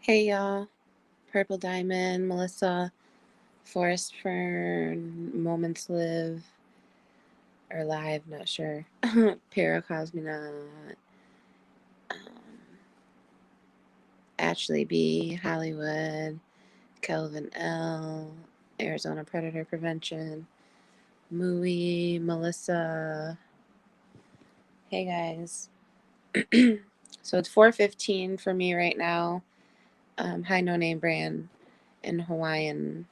Hey y'all, Purple Diamond, Melissa, Forest Fern, Moments Live, or Live, not sure. Pyrocosmonaut, Ashley B, Hollywood, Kelvin L, Arizona Predator Prevention, Mooey, Melissa. Hey guys. So it's 4:15 for me right now. Hi No Name Brand in Hawaiian.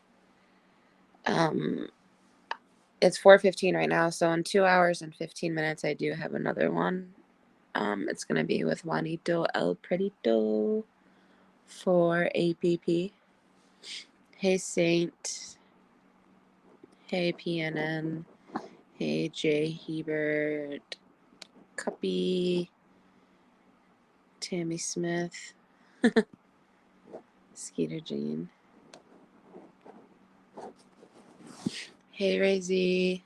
It's 4:15 right now, so in 2 hours and 15 minutes I do have another one. It's gonna be with Juanito El Predito for APP. Hey Saint. Hey PNN. Hey J Hebert. Cuppy. Tammy Smith. Skeeter Jean. Hey Razy.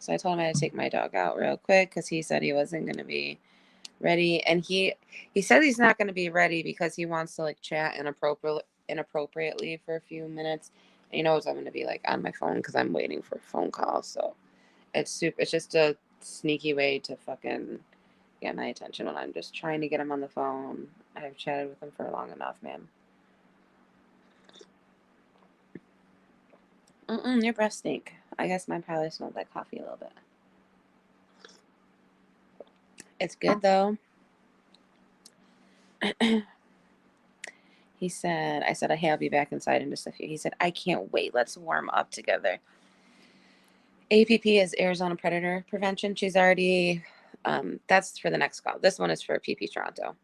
So I told him I had to take my dog out real quick because he said he wasn't going to be ready. And he said he's not going to be ready because he wants to like chat inappropriately for a few minutes. And he knows I'm going to be like on my phone because I'm waiting for a phone call. So it's just a sneaky way to fucking get my attention when I'm just trying to get him on the phone. I've chatted with him for long enough, man. Your breath stink. I guess mine probably smelled like coffee a little bit. It's good though. He said, I said, hey, I'll be back inside in just a few. He said, I can't wait. Let's warm up together. APP is Arizona Predator Prevention. She's already, that's for the next call. This one is for PP Toronto.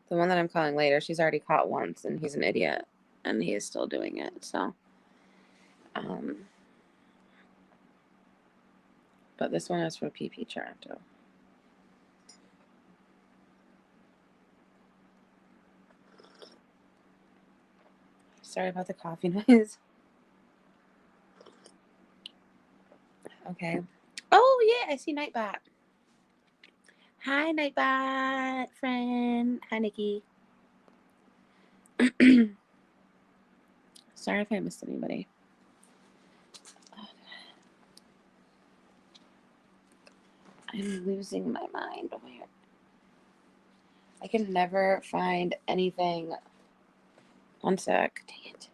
The one that I'm calling later, she's already caught once, and he's an idiot, and he is still doing it. So, but this one is for PP Toronto. Sorry about the coffee noise. Okay. Oh, yeah, I see Nightbot. Hi, Nightbot, friend. Hi, Nikki. Sorry if I missed anybody. I'm losing my mind over here. I can never find anything. One sec. Dang it.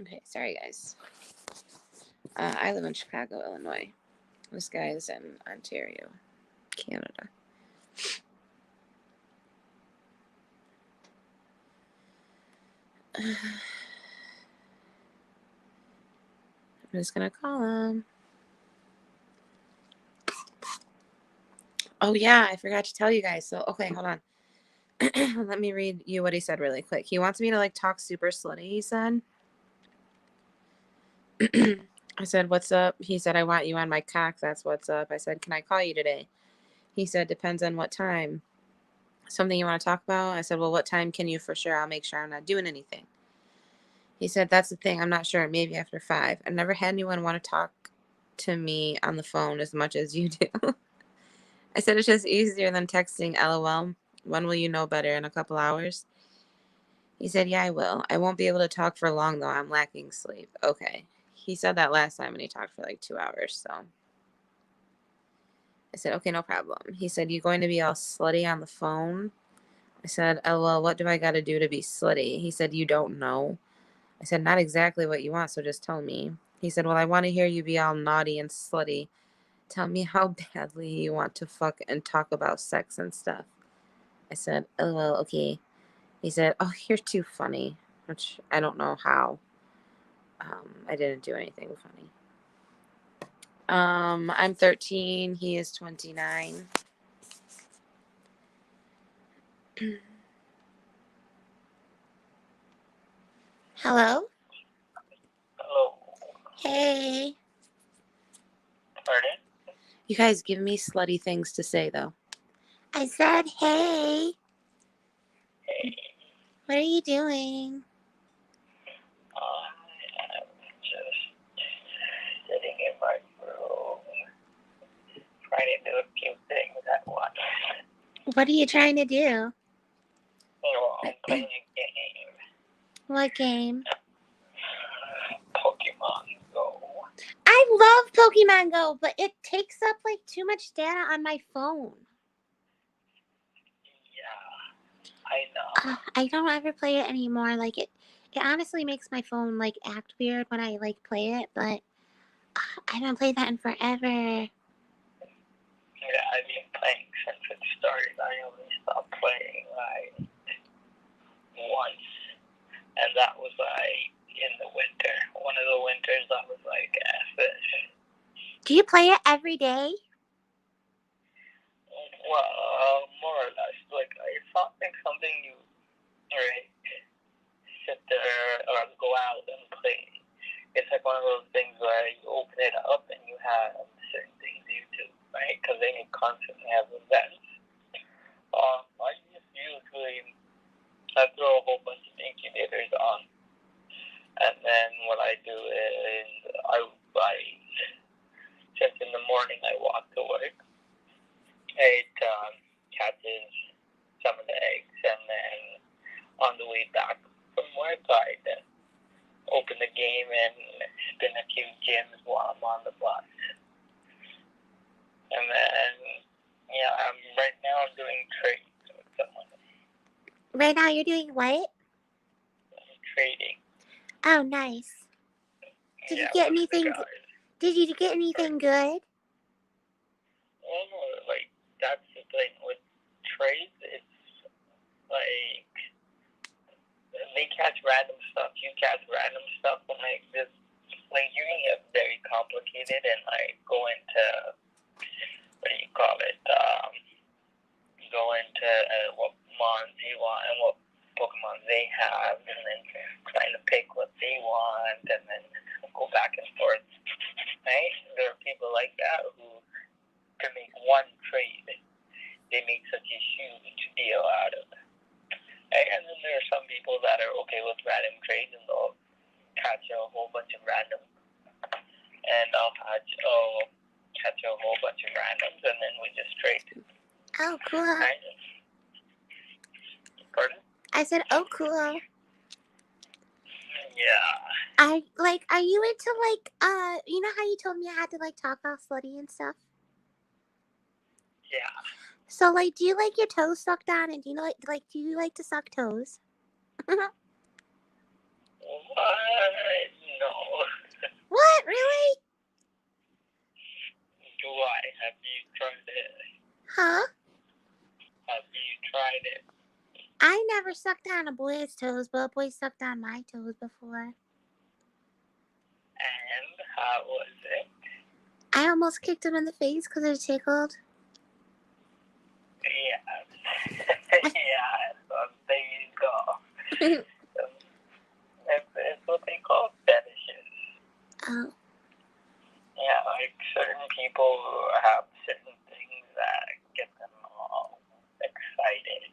Okay, sorry guys. I live in Chicago, Illinois. This guy is in Ontario, Canada. I'm just gonna call him. Oh yeah, I forgot to tell you guys. So okay, hold on. Let me read you what he said really quick. He wants me to like talk super slutty, he said. I said, what's up? He said, I want you on my cock. That's what's up. I said, can I call you today? He said, depends on what time. Something you want to talk about? I said, well, what time can you for sure? I'll make sure I'm not doing anything. He said, that's the thing. I'm not sure. Maybe after 5. I've never had anyone want to talk to me on the phone as much as you do. I said, it's just easier than texting, LOL. When will you know better? In a couple hours? He said, yeah, I will. I won't be able to talk for long, though. I'm lacking sleep. Okay. He said that last time and he talked for like 2 hours, so. I said, okay, no problem. He said, you going to be all slutty on the phone? I said, LOL, what do I got to do to be slutty? He said, you don't know. I said, not exactly what you want, so just tell me. He said, well, I want to hear you be all naughty and slutty. Tell me how badly you want to fuck and talk about sex and stuff. I said, LOL, okay. He said, oh, you're too funny, which I don't know how. I didn't do anything funny. I'm 13. He is 29. Hello? Hello. Hey. Pardon? You guys give me slutty things to say, though. I said, hey. Hey. What are you doing? I'm just sitting in my room, trying to do a few things at once. What are you trying to do? I'm playing a game. What game? Pokemon Go. I love Pokemon Go, but it takes up like too much data on my phone. Yeah, I know. I don't ever play it anymore. Like it honestly makes my phone like act weird when I like play it, but I haven't played that in forever. Yeah, I've been playing since it started. I only stopped playing like once, and that was like in the winter. One of the winters I was like, F this. Do you play it every day? Well, more or less. Like, it's not like something you, right, sit there or go out and play. It's like one of those things where you open it up and you have certain things you do, right? Because then you constantly have events. I just usually I throw a whole bunch of incubators on, and then what I do is I just in the morning I walk to work. It catches some of the eggs, and then on the way back from work I open the game and spin a few gyms while I'm on the bus. And then, right now I'm doing trades with someone. Right now you're doing what? Trading. Oh, nice. Did you get anything? Did you get anything good? Well, no, like that's the thing with trades. It's like they catch random stuff. You catch random stuff, and like this, like you can get very complicated and like go into what do you call it? Go into what mons you want and what Pokemon they have, and then trying to pick what they want, and then go back and forth. Right? There are people like that who can make one trade. They make such a huge deal out of it. Right? And then there are some people that are okay with random trades, and they'll catch a whole bunch of random, and I'll catch a whole bunch of randoms, and then we just trade. Oh, cool. Right? Pardon? I said, oh, cool. Yeah. Are you into like, you know how you told me I had to like talk all slutty and stuff? Yeah. So like, do you like your toes sucked on, and do you do you like to suck toes? What? No. What? Really? Do I? Have you tried it? Huh? Have you tried it? I never sucked on a boy's toes, but a boy sucked on my toes before. And how was it? I almost kicked him in the face because it tickled. Yes. Yeah. So there you go. It's what they call fetishes. Oh. Yeah, like certain people have certain things that get them all excited.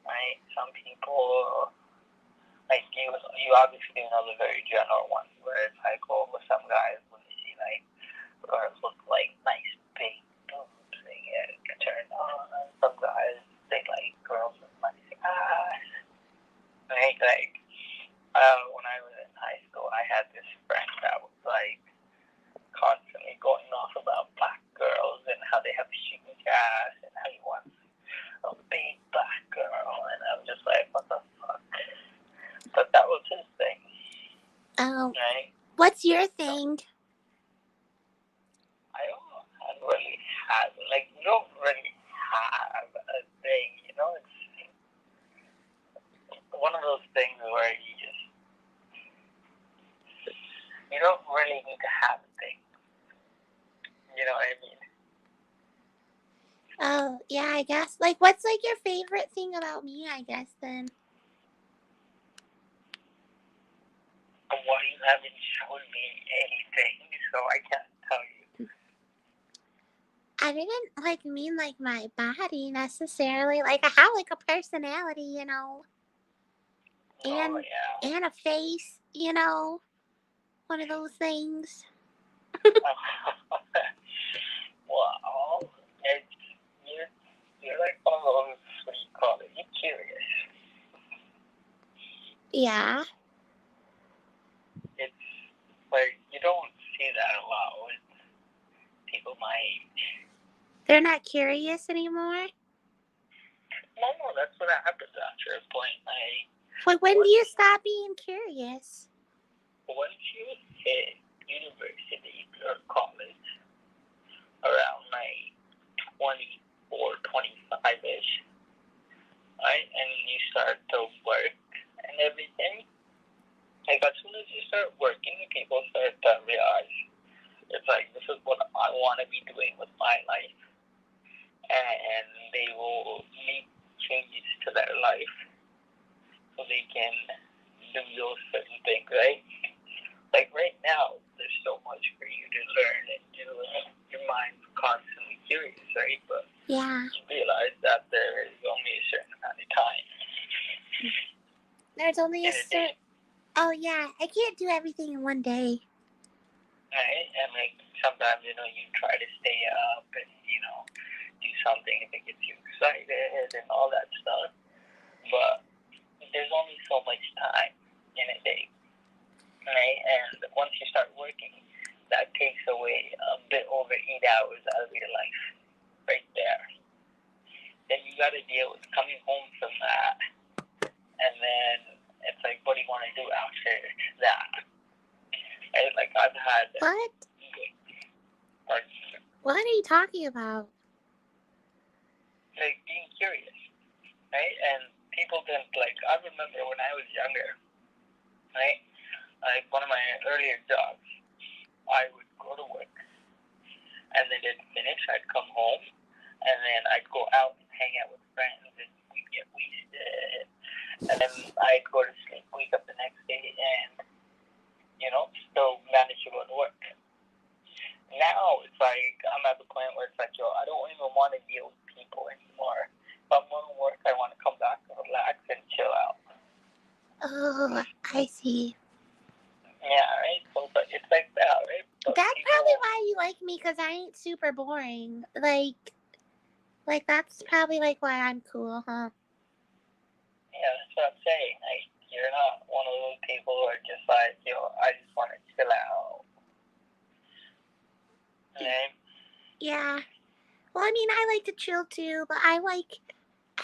Right? Some people, like you obviously know the very general ones where it's like, oh, some guys when they see like girls look like nice big boobs, they get turned on. Some guys they like girls with nice ass. Right? Like when I was in high school, I had this friend that was like constantly going off about black girls and how they have huge ass and how he wants a big black girl, and I'm just like, what the fuck? But that was his thing. Oh. Right? What's your thing? I don't really have, like, you don't really have a thing, you know? It's one of those things where you don't really need to have a thing. You know what I mean? Oh, yeah, I guess. Like, what's like your favorite thing about me, I guess, then? haven't shown me anything, so I can't tell you. I didn't like mean like my body necessarily. Like I have like a personality, you know, and Oh, yeah. and a face, you know, one of those things. Well, you're like one of those, what do you call it? You're curious. Yeah. It's like you don't see that a lot with people my age. They're not curious anymore. No, that's what happens after a point. Like when do you stop being curious? Once you hit university or college, around like 24, 25-ish, right? And you start to work and everything. Like as soon as you start working, people start to realize it's like this is what I want to be doing with my life, and they will make changes to their life so they can do those certain things, right? Like right now, there's so much for you to learn and do, and your mind's constantly curious, right? But Yeah. you realize that there is only a certain amount of time. There's only a in a certain. day, Oh yeah, I can't do everything in one day. right? And like sometimes, you try to stay up and, do something that gets you excited and all that stuff. But there's only so much time in a day, right? And once you start working, that takes away a bit over 8 hours out of your life, right there. Then you got to deal with coming home from that, and then it's like, what do you want to do after that? And like I've had. What? What are you talking about? Like being curious, right? And people didn't I remember when I was younger, right? Like one of my earlier jobs, I would go to work, and then it'd finish. I'd come home, and then I'd go out and hang out with friends, and we'd get wasted, and then I'd go to sleep, wake up the next day, and still manage to go to work. Now it's like I'm at the point where it's like, yo, I don't even want to deal with people anymore. If I'm going to work, I want to come back and relax and chill out. Oh, I see. Yeah, right? So it's like that, right? But That's people, probably why you like me, because I ain't super boring. Like that's probably like why I'm cool, huh? Yeah, that's what I'm saying. Like, you're not one of those people who are just like, yo, I just want to chill out. Right? Yeah. Well, I mean, I like to chill too, but I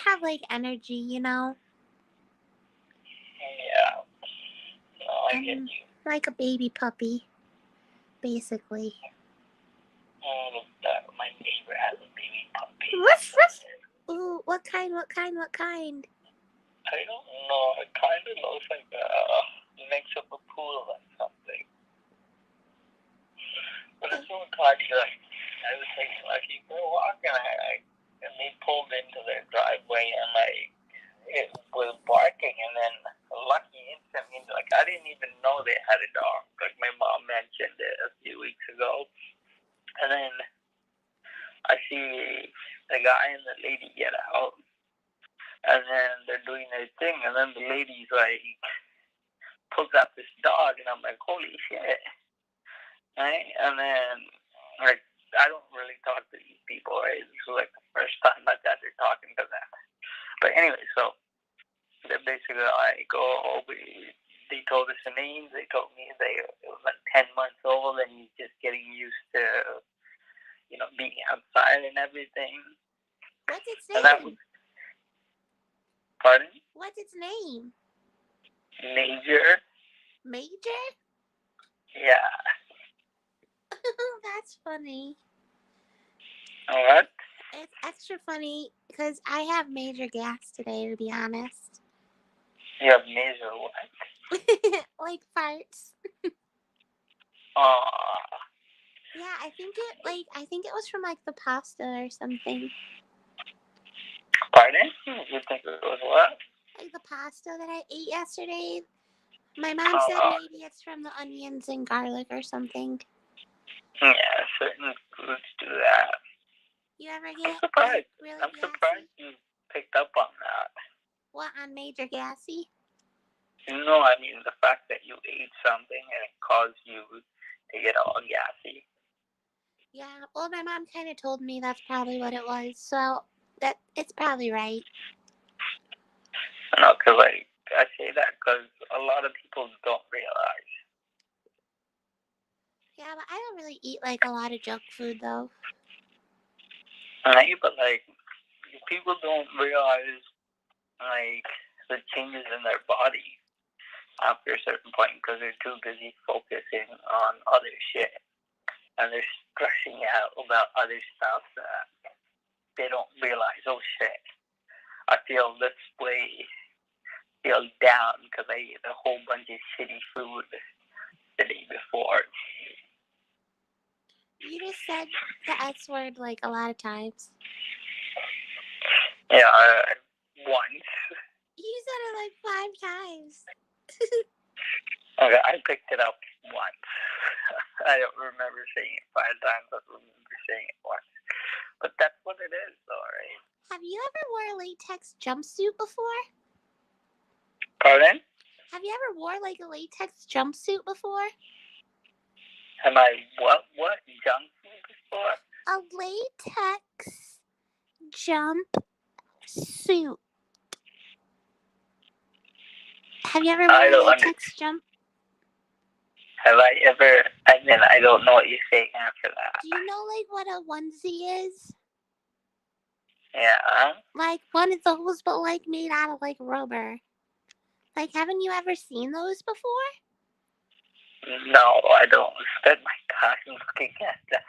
have energy, you know? Yeah. No, I get I'm you. like a baby puppy, basically. My neighbor has a baby puppy. Ruff Ruff. Ooh, what kind? I don't know. It kind of looks like a mix of a poodle and something. But it's so tidy. Like, I was taking Lucky for a walk, and they pulled into their driveway, and it was barking, and then Lucky instantly, I didn't even know they had a dog. Like my mom mentioned it a few weeks ago, and then I see the guy and the lady get out, and then they're doing their thing, and then the lady's pulls out this dog, and I'm like, holy shit, right? And then I don't really talk to these people, right? This is the first time that they're talking to them. But anyway, so basically they told us the names. They told me it was 10 months old, and he's just getting used to being outside and everything. What's its name? Pardon? What's its name? Major. Major? Yeah. That's funny. What? It's extra funny because I have major gas today, to be honest. You have major what? Like farts. Aww. Yeah, I think it was from the pasta or something. Pardon? You think it was what? Like the pasta that I ate yesterday. My mom Oh, said maybe it's from the onions and garlic or something. yeah, certain foods do that. You ever I'm get surprised. really I'm gassy? surprised you picked up on that. What, on Major Gassy? No, I mean the fact that you ate something and it caused you to get all gassy. Yeah, well, my mom kind of told me that's probably what it was, so that it's probably right. No, because like I say that because a lot of people don't realize. Yeah, but I don't really eat like a lot of junk food though. Right? But like people don't realize like the changes in their body after a certain point because they're too busy focusing on other shit and they're stressing out about other stuff that they don't realize. Oh shit, I feel this way, feel down because I ate a whole bunch of shitty food the day before. You just said the S word like a lot of times. Yeah, once. You said it like 5 times. Okay, I picked it up once. I don't remember saying it 5 times, but remember saying it once. But that's what it is, though, right? Have you ever wore a latex jumpsuit before? Pardon? Have you ever wore like a latex jumpsuit before? Am I what jumpsuit before? A latex jumpsuit. Have you ever I worn a don't latex jump? Have I ever? I mean, I don't know what you're saying after that. Do you know like what a onesie is? Yeah. Like one of those, but like made out of like rubber. Like, haven't you ever seen those before? No, I don't spend my time looking at that.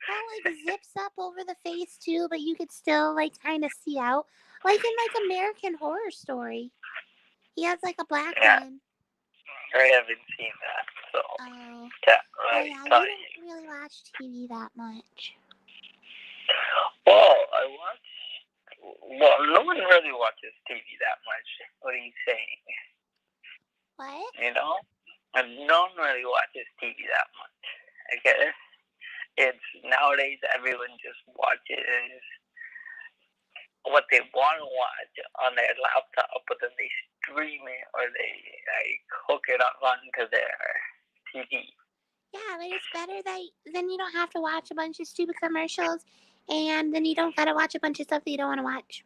That like zips up over the face too, but you could still like kind of see out. Like in like American Horror Story. He has like a black one. I haven't seen that, so Oh. can't Oh really yeah, tell you you. don't really watch TV that much. Well, I watch. Well, no one really watches TV that much. What are you saying? What? You know, and no one really watches TV that much. Okay, it's nowadays everyone just watches what they want to watch on their laptop, but then they stream it or they like hook it up onto their TV. Yeah, but it's better that then you don't have to watch a bunch of stupid commercials, and then you don't gotta watch a bunch of stuff that you don't want to watch.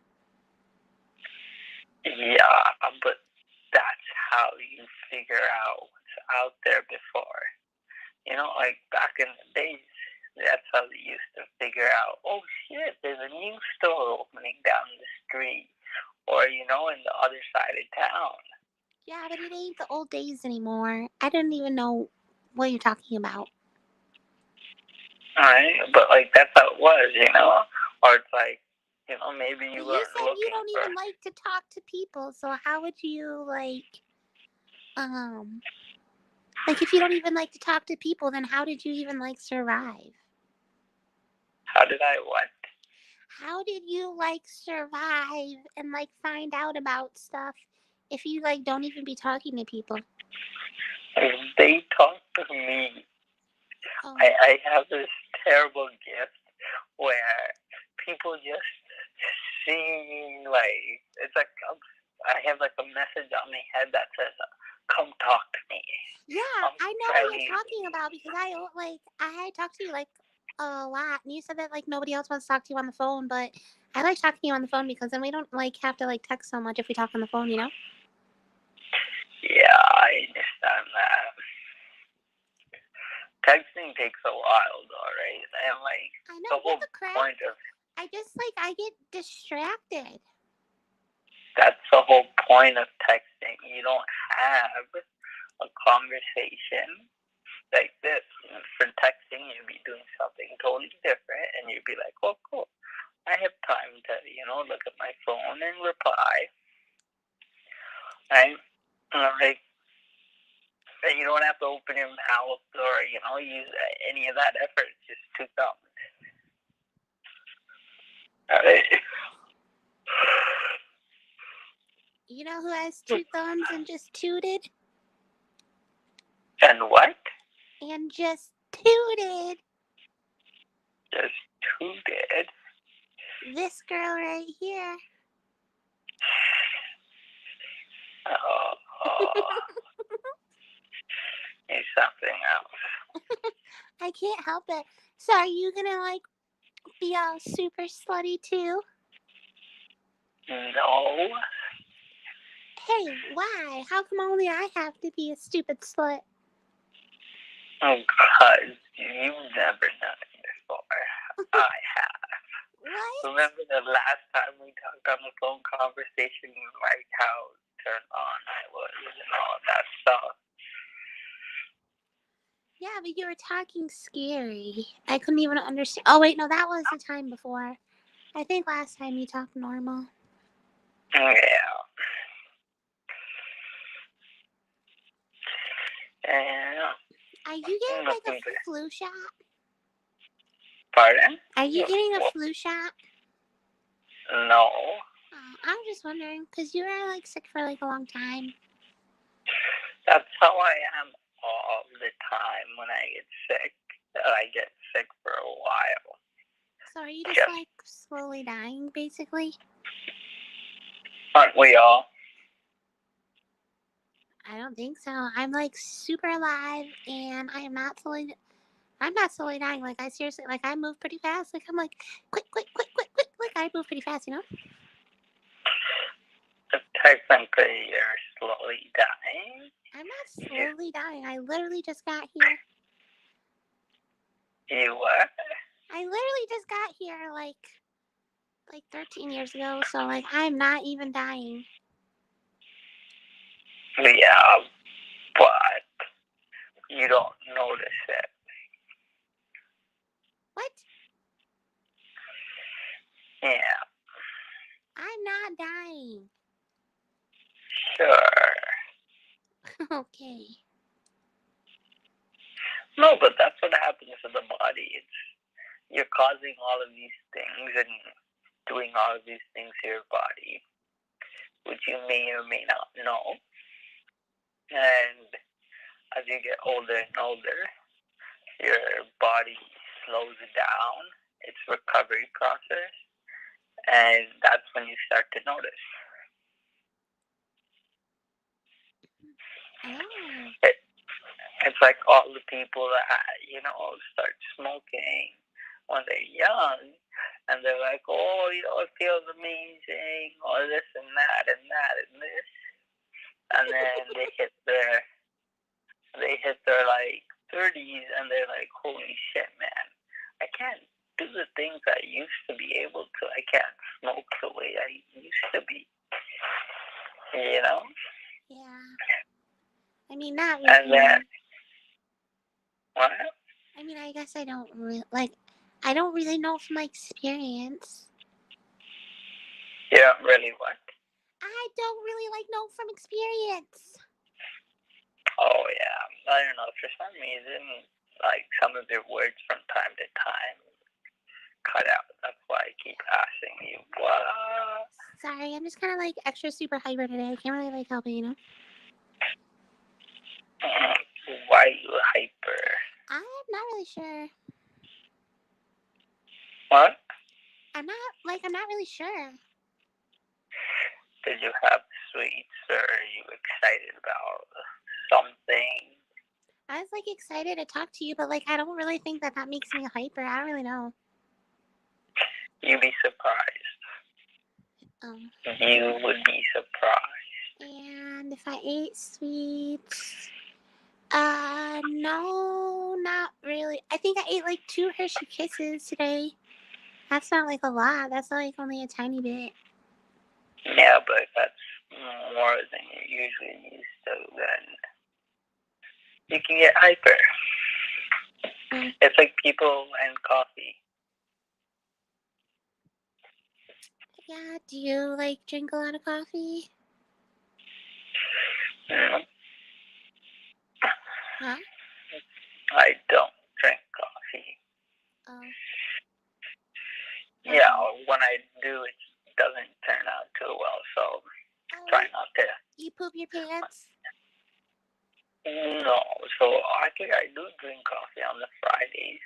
Yeah, but that's how you figure out what's out there before. You know, like back in the days, that's how they used to figure out, oh shit, there's a new store opening down the street. Or, you know, in the other side of town. Yeah, but it ain't the old days anymore. I don't even know what you're talking about. Alright, but like that's how it was, you know? Or it's like, you know, maybe you You weren't said looking you don't for... even like to talk to people, so how would you like if you don't even like to talk to people, then how did you even like survive? How did I what? How did you like survive and like find out about stuff if you like don't even be talking to people? They talk to me. Oh. I have this terrible gift where people just see, like, it's like, I have like a message on my head that says, come talk to me. Yeah, I know what you're talking about because I talk to you like a lot, and you said that like nobody else wants to talk to you on the phone, but I like talking to you on the phone because then we don't like have to like text so much if we talk on the phone, you know? Yeah, I understand that. Texting takes a while though, right? And like I know, the whole point of I get distracted. that's the whole point of texting. You don't have a conversation like this. For texting, you'd be doing something totally different, and you'd be like, "Oh, cool! I have time to, look at my phone and reply." Right? Like, you don't have to open your mouth or use any of that effort. It's just 2 thumbs. All right. You know who has 2 thumbs and just tooted? And what? And just tooted. Just tooted. This girl right here. Oh. It's something else. I can't help it. So are you gonna like be all super slutty too? No. Hey, why? How come only I have to be a stupid slut? Because you've never done it before. I have. What? Remember the last time we talked on the phone conversation, like how turned on I was and all that stuff? Yeah, but you were talking scary. I couldn't even understand. Oh, wait, no, that was the time before. I think last time you talked normal. Yeah. Yeah. Are you getting like a flu shot? Pardon? Are you getting a flu shot? No. Oh, I was just wondering, because you were like sick for like a long time. That's how I am all the time when I get sick. I get sick for a while. So are you just like slowly dying, basically? Aren't we all? I don't think so. I'm like super alive, and I am not slowly. I'm not slowly dying. Like I seriously, like I move pretty fast. Like I'm like quick. Like I move pretty fast, you know. Technically, you're slowly dying. I'm not slowly dying. I literally just got here. You what? I literally just got here like 13 years ago. So like I'm not even dying. Yeah, but you don't notice it. What? Yeah. I'm not dying. Sure. Okay. No, but that's what happens to the body. You're causing all of these things and doing all of these things to your body, which you may or may not know. And as you get older and older, your body slows down its recovery process, and that's when you start to notice. Oh. It's like all the people that, start smoking when they're young, and they're like, oh, it feels amazing, or this and that and that and this. And then they hit their like 30s, and they're like, holy shit, man, I can't do the things I used to be able to. I can't smoke the way I used to be. Yeah. I mean, not really. And then, what? I mean, I guess I don't really know from my experience. You don't really what? I don't really know from experience. Oh, yeah. I don't know. For some reason, like, some of your words from time to time cut out. That's why I keep asking you, what? Sorry, I'm just kind of, extra super hyper today. I can't really, help it, you know? Why are you hyper? I'm not really sure. What? I'm not really sure. Did you have sweets, or are you excited about something? I was, excited to talk to you, but, I don't really think that makes me hyper. I don't really know. You'd be surprised. You would be surprised. And if I ate sweets... no, not really. I think I ate, 2 Hershey Kisses today. That's not, a lot. That's, only a tiny bit. Yeah, but that's more than you're usually used to, then you can get hyper. It's like people and coffee. Yeah, do you, drink a lot of coffee? No. Huh? I don't drink coffee. Oh. Yeah, when I do, it doesn't turn out too well, so try not to. You poop your pants? No, so I think I do drink coffee on the Fridays.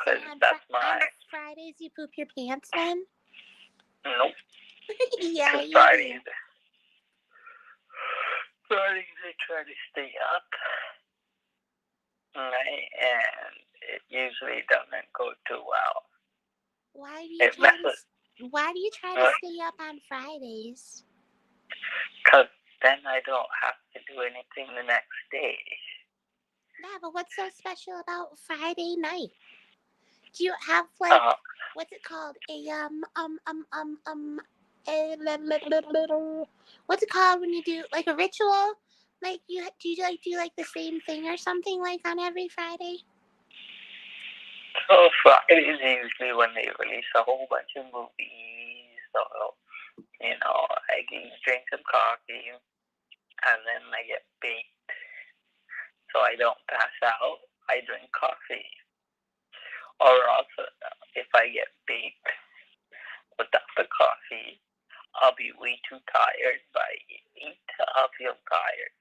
So Because that's on my... Fridays you poop your pants then? Nope. Yeah, Because you Fridays do. I try to stay up. Right? And it usually doesn't go too well. Why do It messes... Why do you try to stay up on Fridays? Because then I don't have to do anything the next day. Yeah, but what's so special about Friday night? Do you have like what's it called? What's it called when you do like a ritual? Like do you like the same thing or something like on every Friday? So Friday is usually when they release a whole bunch of movies. So, I can drink some coffee and then I get baked. So I don't pass out. I drink coffee. Or also, if I get baked without the coffee, I'll be way too tired. By 8, I'll feel tired.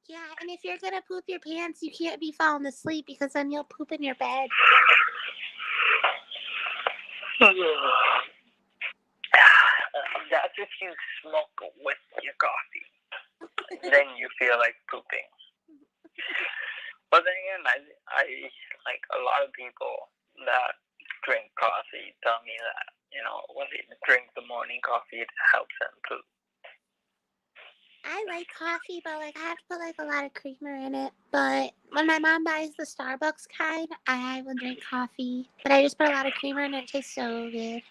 Yeah, and if you're gonna poop your pants, you can't be falling asleep because then you'll poop in your bed. That's if you smoke with your coffee. Then you feel like pooping. But then again, I like a lot of people that drink coffee tell me that, when they drink the morning coffee, it helps them poop. I like coffee, but like I have to put like a lot of creamer in it. But when my mom buys the Starbucks kind, I will drink coffee. But I just put a lot of creamer in it. It tastes so good.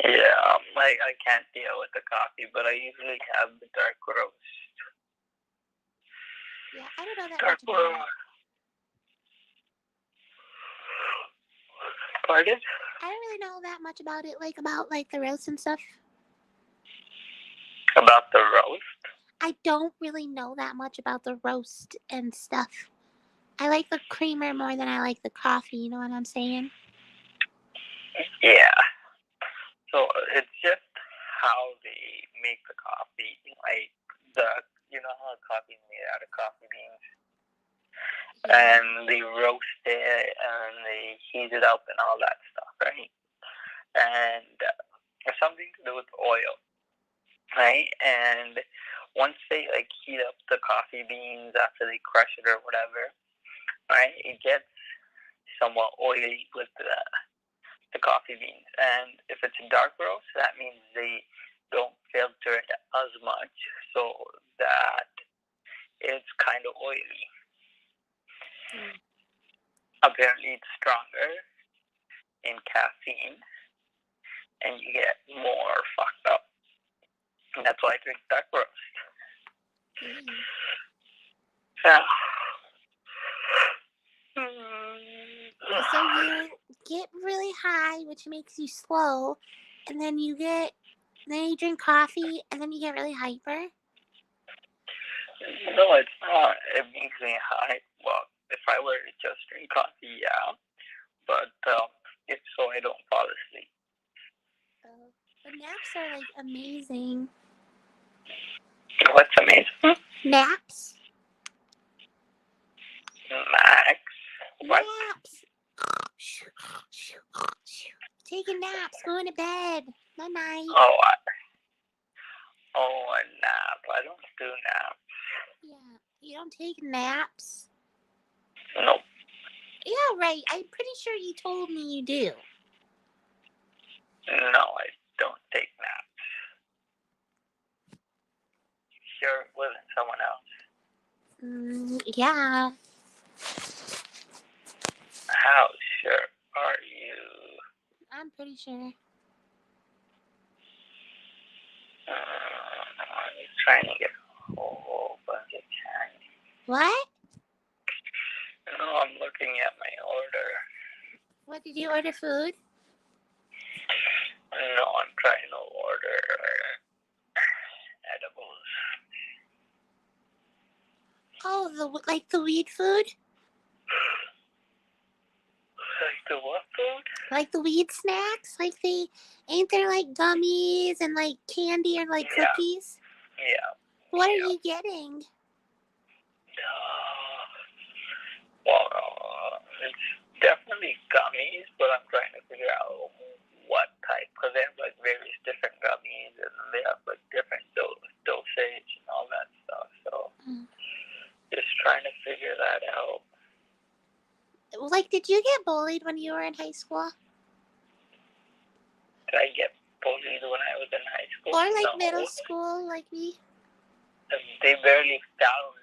Yeah, I can't deal with the coffee, but I usually have the dark roast. Yeah, I don't know that dark much about it. Pardon? I don't really know that much about it, about the roast and stuff. About the roast? I don't really know that much about the roast and stuff. I like the creamer more than I like the coffee, you know what I'm saying? Yeah. So it's just how they make the coffee. How coffee is made out of coffee beans? Yeah. And they roast it and they heat it up and all that stuff, right? And it's something to do with oil, right? And once they heat up the coffee beans after they crush it or whatever, right? It gets somewhat oily with the coffee beans. And if it's a dark roast, that means they don't filter it as much, so that it's kind of oily. Apparently, it's stronger in caffeine, and you get more fucked up. And that's why I drink dark roast. Yeah. So you get really high, which makes you slow, and then you drink coffee, and then you get really hyper? No, it's not. It makes me high. Well, if I were to just drink coffee, yeah. But if so, I don't fall asleep. But naps are amazing. What's amazing? Naps. Max. What? Naps. Taking naps, going to bed. Night night. Oh, a nap. I don't do naps. Yeah, you don't take naps? Nope. Yeah, right. I'm pretty sure you told me you do. No, I don't take naps. You're with someone else. Yeah. How sure are you? I'm pretty sure. I'm trying to get a whole bunch of candy. What? No, I'm looking at my order. What, did you order food? No, I'm trying to order edibles. Oh, the weed food? Like the what food? Like the weed snacks? Ain't there gummies and candy or cookies? Yeah. What are you getting? Well, it's definitely gummies, but I'm trying to figure out what type, because they have like various different gummies, and they have like different dosage and all that stuff. So just trying to figure that out. Like, did you get bullied when you were in high school? Did I get bullied when I was in high school? Or like No. middle school, like me? They barely found me.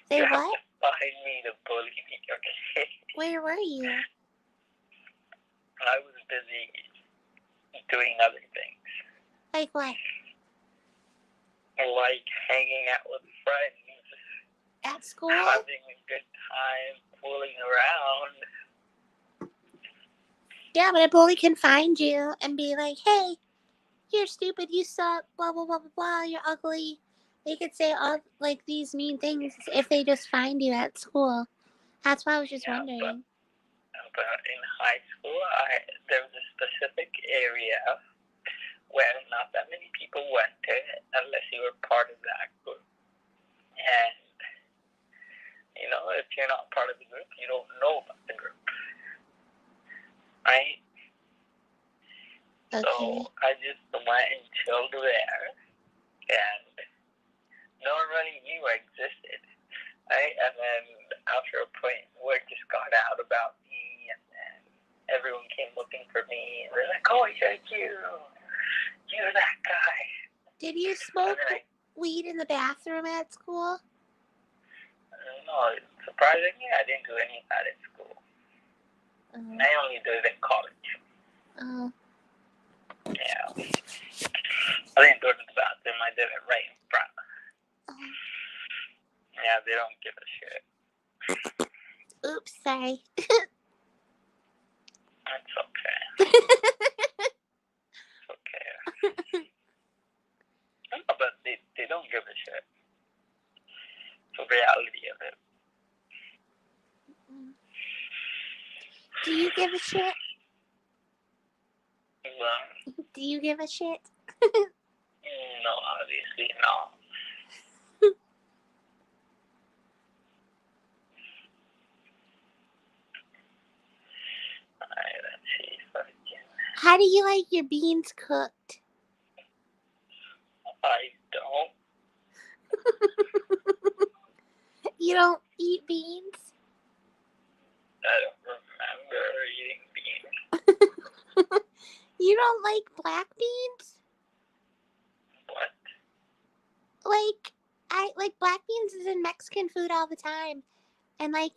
They You what? have to find me to bully me, okay? Where were you? I was busy doing other things. Like what? Like hanging out with friends. At school? Having a good time, fooling around. Yeah, but a bully can find you and be like, hey, you're stupid, you suck, blah, blah, blah, blah, blah, you're ugly. They could say all like these mean things if they just find you at school. That's why I was just wondering. But in high school, there was a specific area where not that many people went to unless you were part of that group. And, you know, if you're not part of the group, you don't know about the group. Right? Okay. So I just went and chilled there, and no one really knew I existed. Right? And then after a point, word just got out about me, and then everyone came looking for me, and they're like, oh, yeah, you're that guy. Did you smoke weed in the bathroom at school? No, surprisingly, I didn't do any of that at school. I only did it in college. Oh. Yeah. I didn't do it in the bathroom. I did it right in front. Oh. Yeah, they don't give a shit. Oops, sorry. That's okay. It's okay. No, but they don't give a shit. It's the reality of it. Do you give a shit? Well, Do you give a shit? no, obviously not. Alright, let's see if I can. How do you like your beans cooked? I don't. You don't eat beans? I don't remember eating beans. You don't like black beans? What? Like, I like black beans is in Mexican food all the time. And like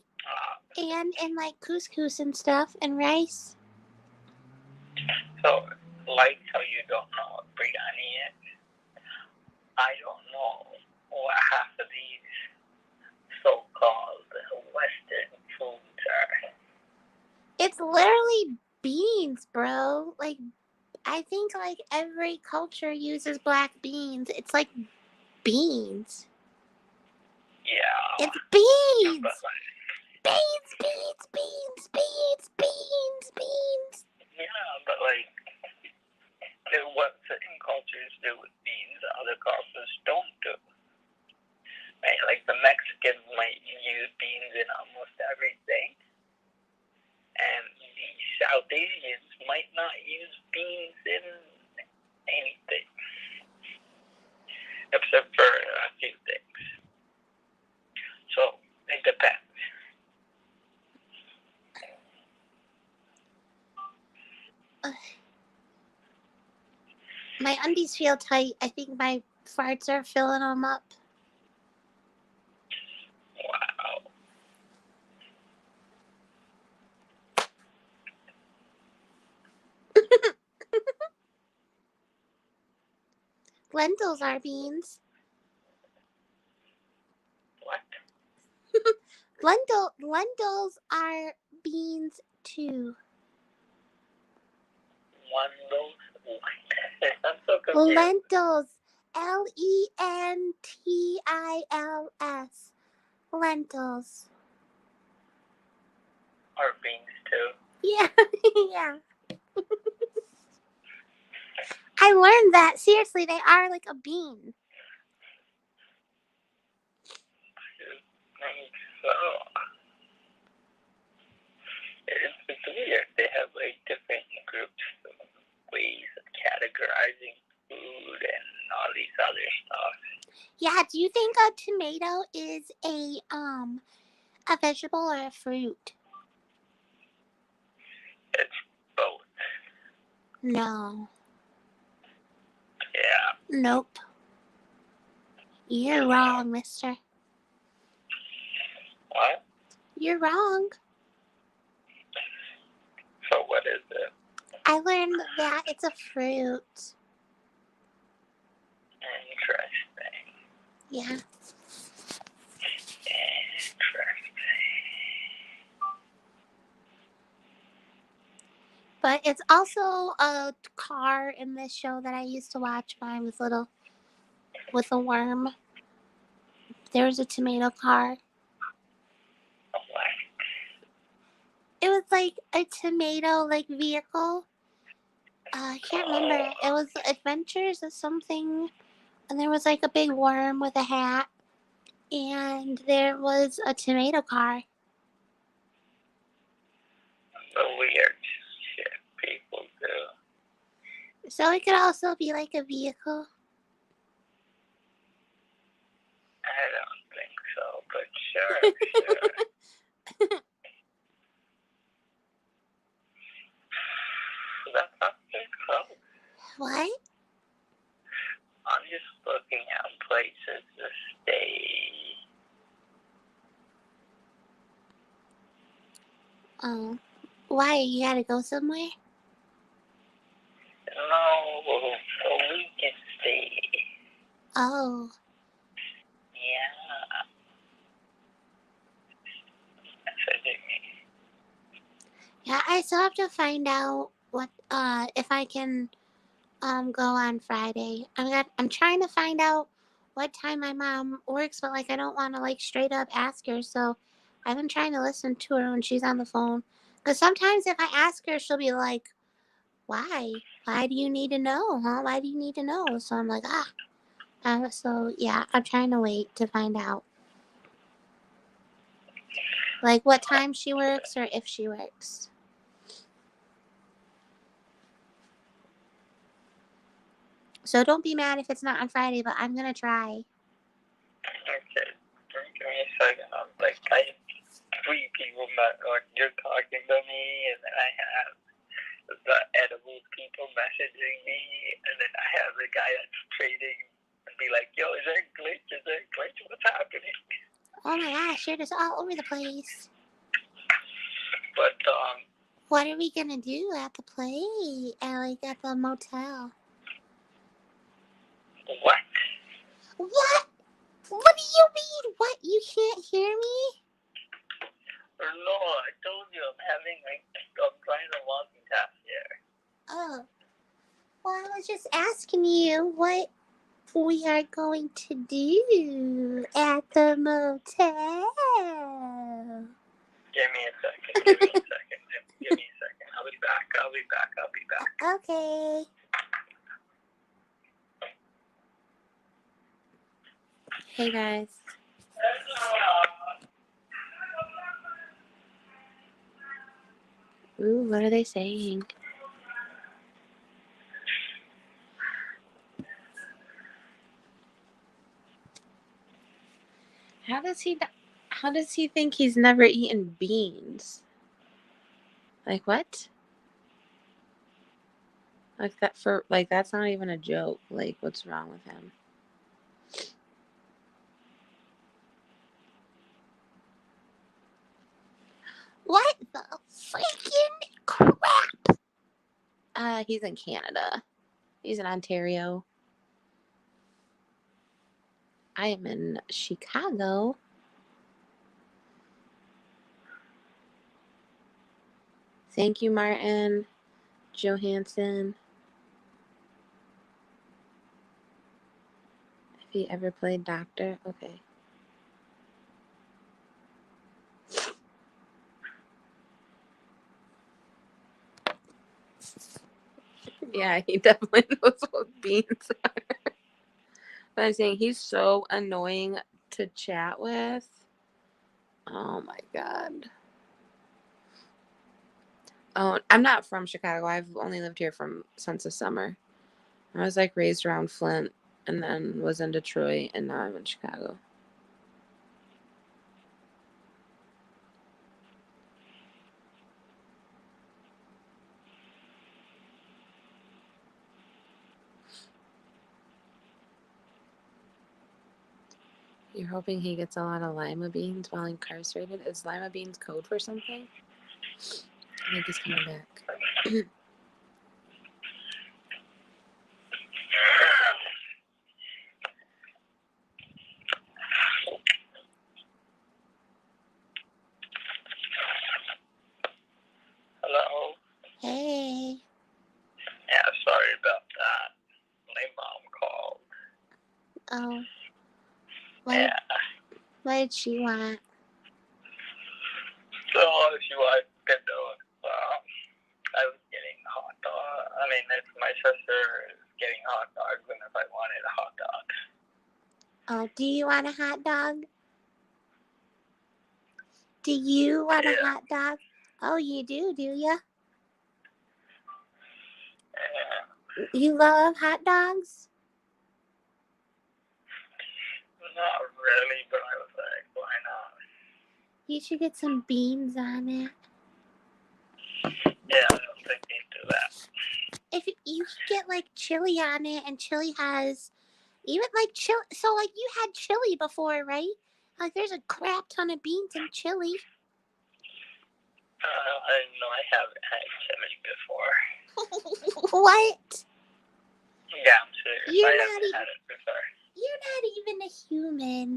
and like couscous and stuff and rice. So, like how you don't know what biryani is, I don't know what half of these so-called Western foods are. It's literally beans, bro. Like, I think like every culture uses black beans. It's like beans. Yeah. It's beans. But like, Beans, beans, beans, beans, beans, beans. yeah, but like, what certain cultures do with beans, other cultures don't do. Right? Like the Mexicans might use beans in almost everything, and the South Asians might not use beans in anything, except for a few things. So it depends. My undies feel tight. I think my farts are filling them up. Wow. Lentils are beans. What? Lentils are beans too. I'm so confused. Lentils. Lentils. Lentils. Or beans too. Yeah, yeah. I learned that. Seriously, they are like a bean. do you think a tomato is a vegetable or a fruit? It's both. No. Yeah. Nope. You're wrong, mister. What? You're wrong. So what is it? I learned that it's a fruit. Interesting. Yeah. Interesting. But it's also a car in this show that I used to watch when I was little with a worm. There was a tomato car. What? It was like a tomato like vehicle. I can't remember. It was Adventures or something. And there was like a big worm with a hat. And there was a tomato car. The weird shit people do. So it could also be like a vehicle. I don't think so, but sure. That's not pretty close. What? I'm just looking at places to stay. Oh. Why? You gotta go somewhere? No, so we can stay. Oh. Yeah. That's what it means. Yeah, I still have to find out what if I can go on Friday. I'm trying to find out what time my mom works, but like I don't want to like straight up ask her, so I've been trying to listen to her when she's on the phone. Because sometimes if I ask her, she'll be like, "Why? Why do you need to know? Huh? Why do you need to know?" So I'm like, ah. So yeah, I'm trying to wait to find out like what time she works or if she works. So don't be mad if it's not on Friday, but I'm gonna try. Okay, give me a second. I'm like, I have 3 people you're talking to me, and then I have the edible people messaging me, and then I have the guy that's trading and be like, yo, is there a glitch? Is there a glitch? What's happening? Oh my gosh, you're just all over the place. But, What are we gonna do at the play? At the motel? what? What? What do you mean? What? You can't hear me? No, I told you I'm trying to multitask here. Oh. Well, I was just asking you what we are going to do at the motel. Give me a second. Give me a second. Give me a second. I'll be back. Okay. Hey guys. Ooh, what are they saying? How does he think he's never eaten beans? Like what? That's not even a joke. Like what's wrong with him? What the freaking crap? He's in Canada. He's in Ontario. I am in Chicago. Thank you, Martin Johansson. If he ever played doctor, okay. Yeah, he definitely knows what beans are. But I'm saying he's so annoying to chat with. Oh my god. Oh, I'm not from Chicago. I've only lived here since the summer. I was like raised around Flint and then was in Detroit, and now I'm in Chicago. You're hoping he gets a lot of lima beans while incarcerated? Is lima beans code for something? I think he's coming back. Hello? Hey. Yeah, sorry about that. My mom called. Oh. Yeah. What did she want? So she wanted to know I was getting hot dog. I mean, if my sister is getting hot dogs, and if I wanted a hot dog. Oh, do you want a hot dog? Do you want a hot dog? Oh, you do you? Yeah. You love hot dogs? Not really, but I was like, why not? You should get some beans on it. Yeah, I don't think they do that. If you get like chili on it, and chili has even like chili. So like you had chili before, right? Like there's a crap ton of beans in chili. I know I haven't had chili before. What? Yeah, I'm serious. You're I not haven't had it before. You're not even a human.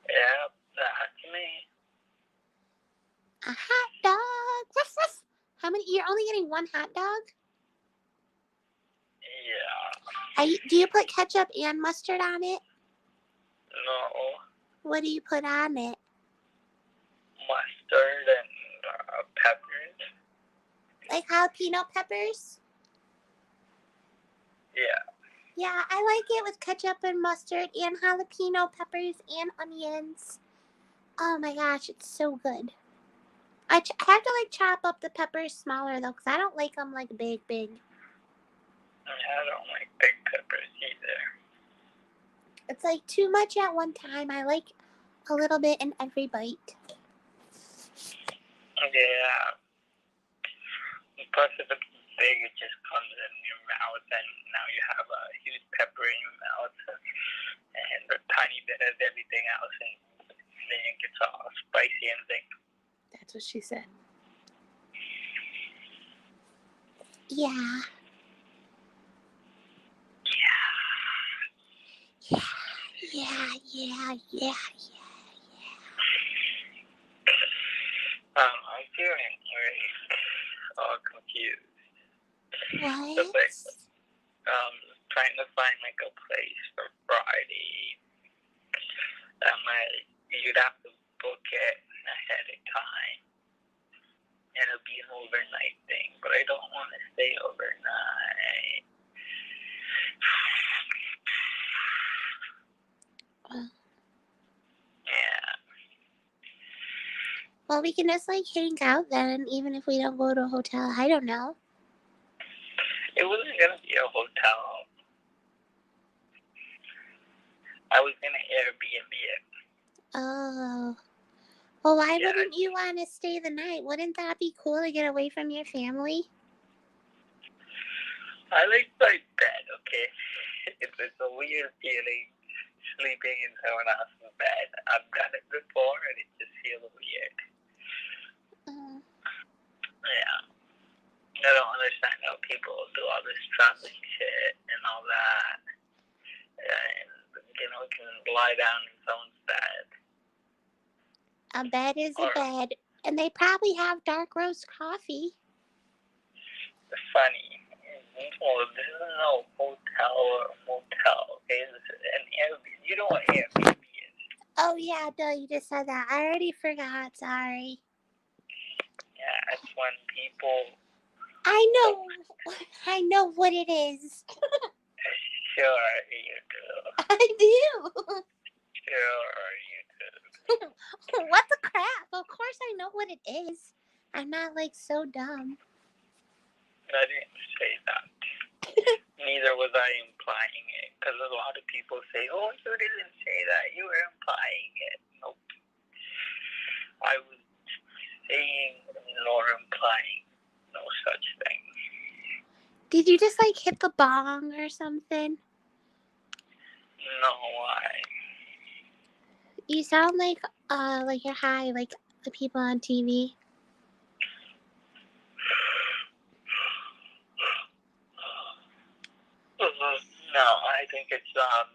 Yeah, that's me. A hot dog. Ruff, ruff. How many? You're only getting one hot dog? Yeah. Do you put ketchup and mustard on it? No. What do you put on it? Mustard and peppers. Like jalapeno peppers? Yeah. Yeah, I like it with ketchup and mustard and jalapeno peppers and onions. Oh my gosh, it's so good. I have to like chop up the peppers smaller though, because I don't like them like big. I don't like big peppers either. It's like too much at one time. I like a little bit in every bite. Yeah. Plus, if it's big, it just comes in your mouth, and now you have a huge pepper in your mouth, and a tiny bit of everything else, and then it gets all spicy and thick. That's what she said. Yeah. I'm feeling like confused. What? So, like, trying to find like a place for Friday. You'd have to book it ahead of time, and it'll be an overnight thing. But I don't want to stay overnight. Yeah. Well, we can just like hang out then, even if we don't go to a hotel. I don't know. It wasn't gonna be a hotel. I was gonna Airbnb it. Oh. Well, why wouldn't you want to stay the night? Wouldn't that be cool to get away from your family? I like my bed, okay? It's a weird feeling sleeping in someone else's bed. I've done it before and it just feels weird. Yeah. I don't understand how people do all this traveling shit and all that. And, can lie down in someone's bed. A bed is a bed. And they probably have dark roast coffee. Funny. Well, this is no hotel or motel, okay? This is an Airbnb. You know what Airbnb is? Oh, yeah, no, you just said that. I already forgot. Sorry. Yeah, it's when people... I know what it is. Sure you do. I do. Sure you do. What the crap? Of course I know what it is. I'm not, like, so dumb. I didn't say that. Neither was I because a lot of people say, "Oh, you didn't say that. You were implying it." Nope. I was saying nor implying no such thing. Did you just like hit the bong or something? No, why? You sound like you're high, like the people on TV. No, I think it's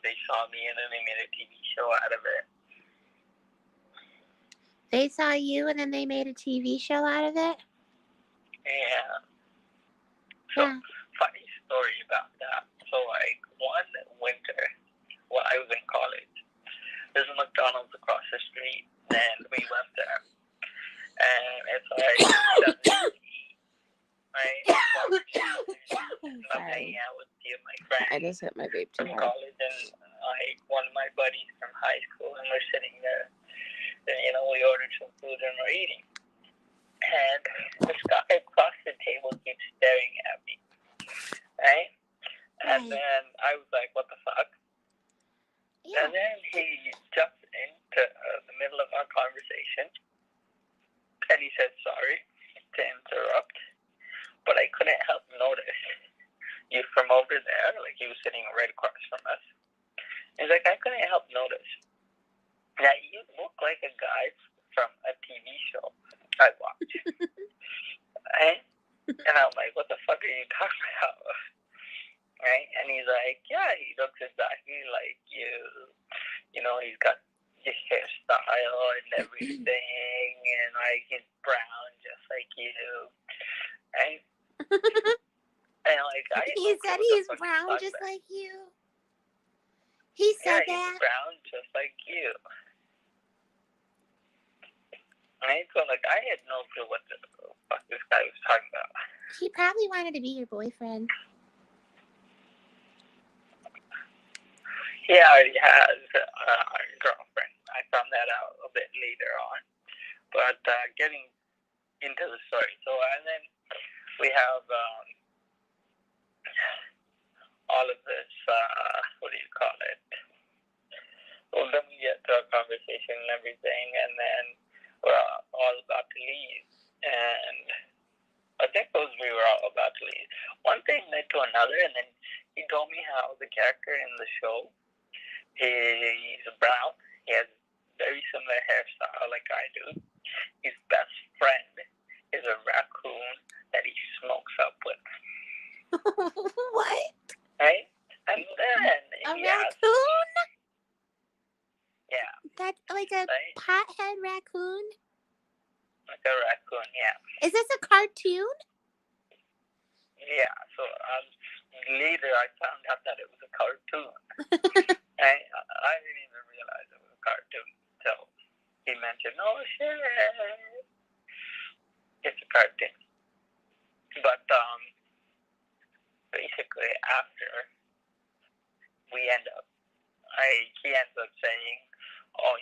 they saw me and then they made a TV show out of it. They saw you and then they made a TV show out of it? Yeah. So, Yeah. funny story about that. So, like, one winter, while I was in college, there's a McDonald's across the street, and we went there. And it's like 7 to 8, right? I'm hanging out with a few of my friends. I just hit my vape too from hard. college, and like one of my buddies from high school, and we're sitting there, and we ordered some food and we're eating, and this guy across the table keeps staring at me, right? And then I was like, "What the fuck?" Yeah. And then he jumps into the middle of our conversation, and he said, "Sorry to interrupt, but I couldn't help notice you from over there." Like, he was sitting right across from us. He's like, "I couldn't help notice that you look like a guy from a TV show I watch." Right? And I'm like, "What the fuck are you talking about?" Right? And he's like, "Yeah, he looks exactly like you. He's got his hairstyle and everything, and like he's brown just like you." Right? And like, He said he's brown just like you. He said yeah, that. he's brown just like you. Right? So like, I had no clue what the fuck this guy was talking about. He probably wanted to be your boyfriend. He already has a girlfriend. I found that out a bit later on. But getting into the story. So, and then we have all of this, what do you call it? Well, then we get to a conversation and everything, and then we're all about to leave. And I think we were all about to leave. One thing led to another, and then he told me how the character in the show, he's brown. He has very similar hairstyle like I do. His best friend is a raccoon that he smokes up with. What? Right? And then A he asked, raccoon? yeah. That's like a Right? pothead raccoon? Like a raccoon, yeah. Is this a cartoon? Yeah, so later I found out that it was a cartoon. I didn't even realize it was a cartoon until he mentioned, "Oh shit, it's a cartoon." But basically after we end up, he ends up saying, "Oh,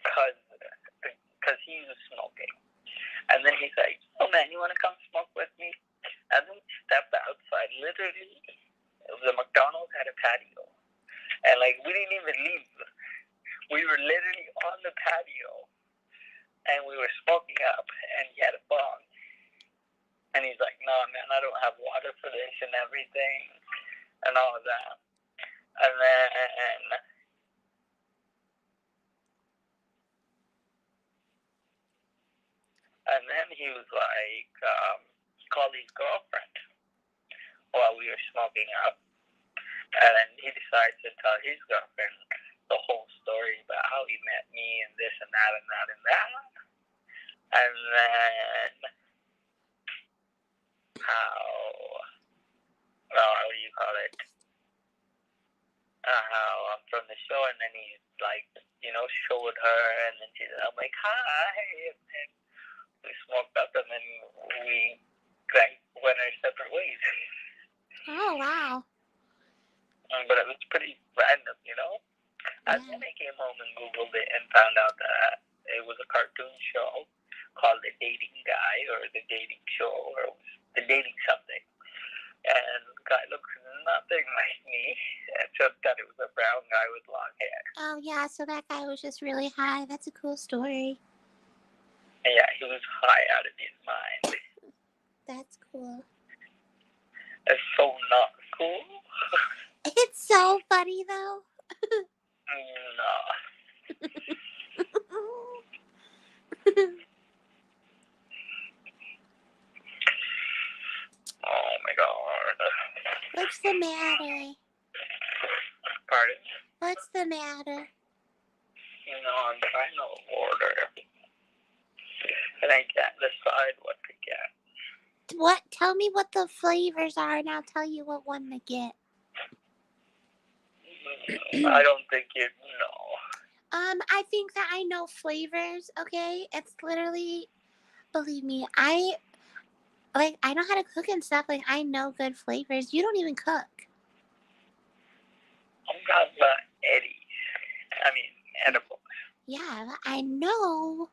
because he was smoking," and then he's like, "Oh man, you want to come smoke with me?" And then we stepped outside. Literally, the McDonald's had a patio, and like we didn't even leave. We were literally on the patio, and we were smoking up, and he had a bong. And he's like, "No, man, I don't have water for this," and everything, and all of that. And then he was like, called his girlfriend while we were smoking up. And then he decided to tell his girlfriend the whole story about how he met me and this and that and that and that. And then what do you call it? How I'm from the show, and then he showed her, and then I'm like, "Hi," and we smoked up, and then we went our separate ways. Oh, wow. But it was pretty random, And then I came home and Googled it and found out that it was a cartoon show called The Dating Guy, or The Dating Show, or The Dating Something. and the guy looks nothing like me, except that it was a brown guy with long hair. Oh, yeah, so that guy was just really high. That's a cool story. And yeah, he was high out of his mind. That's cool. It's so not cool. It's so funny, though. No. Oh my god. What's the matter? Pardon? What's the matter? I'm trying to order. And I can't decide what to get. What? Tell me what the flavors are, and I'll tell you what one to get. I don't think you know. I think that I know flavors. Okay, it's literally, believe me, I know how to cook and stuff. Like, I know good flavors. You don't even cook. I'm talking about edibles. Yeah, I know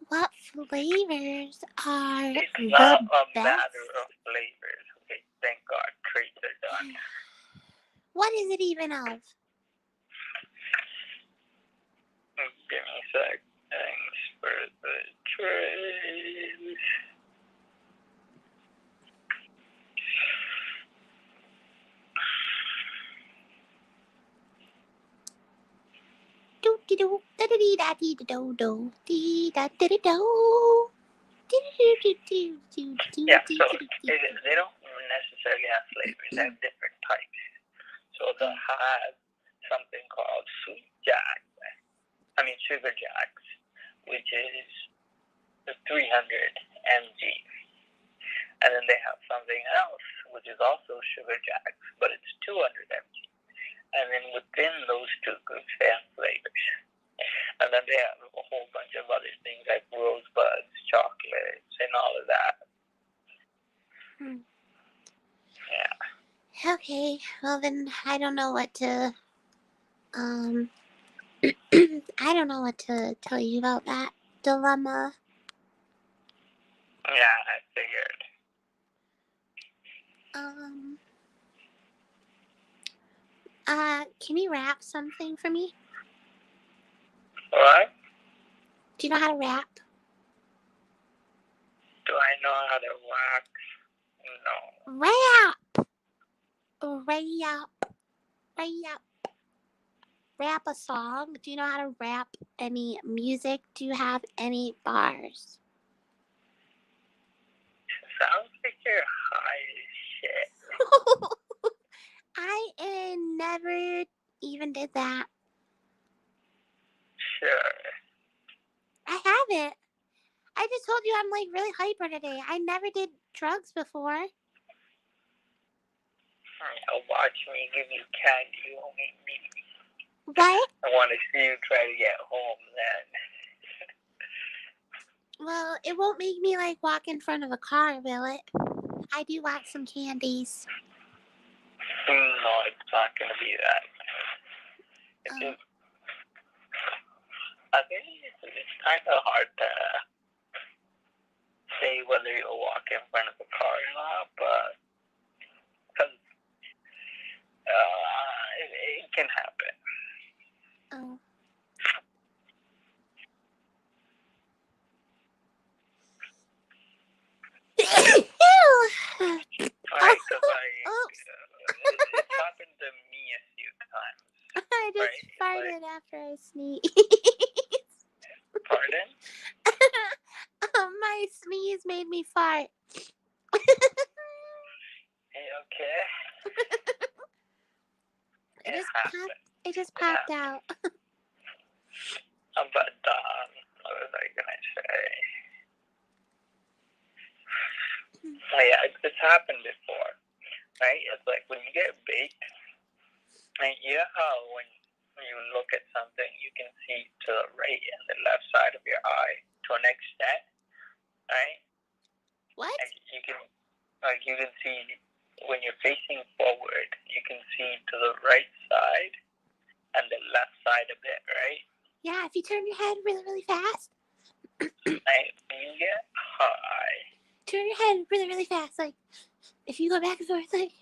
what flavors are It's the not a best. matter of flavors. Okay, thank God, trades are done. What is it even of? Give me a sec. Thanks for the trade. Do do do da da dee da dee da do do dee da da da do. Yeah, so they don't necessarily have flavors. They have different types. So they'll have something called sugar jacks, which is the 300 mg. And then they have something else, which is also sugar jacks, but it's 200 mg. And then within those two groups, they have flavors. And then they have a whole bunch of other things like rosebuds, chocolates, and all of that. Yeah. Okay, well then I don't know what to I don't know what to tell you about that dilemma. Yeah, I figured. Can you rap something for me? What? Do you know how to rap? Do I know how to wax? No. Rap! Rap a song. Do you know how to rap any music? Do you have any bars? Sounds like you're high as shit. I never even did that. Sure. I haven't. I just told you I'm like really hyper today. I never did drugs before. Watch me give you candy. You won't eat me. What? I want to see you try to get home then. Well, it won't make me like walk in front of a car, will it? I do want some candies. No, it's not going to be that. It's just, I think it's kind of hard to say whether you'll walk in front of a car or not, but because it can happen. Oh. Right, it's happened to me a few times. I just right? farted after I sneezed. Pardon? My sneeze made me fart. Hey, okay. It just popped out. But what was I gonna say? Oh yeah, it's happened before, right? It's like when you get baked, and you know how when you look at something, you can see to the right and the left side of your eye to an extent, right? What? And you can see when you're facing forward, you can see to the right side and the left side of it, right? Yeah, if you turn your head really, really fast. Right? When you get high, turn your head really, really fast. Like, if you go back and forth, like,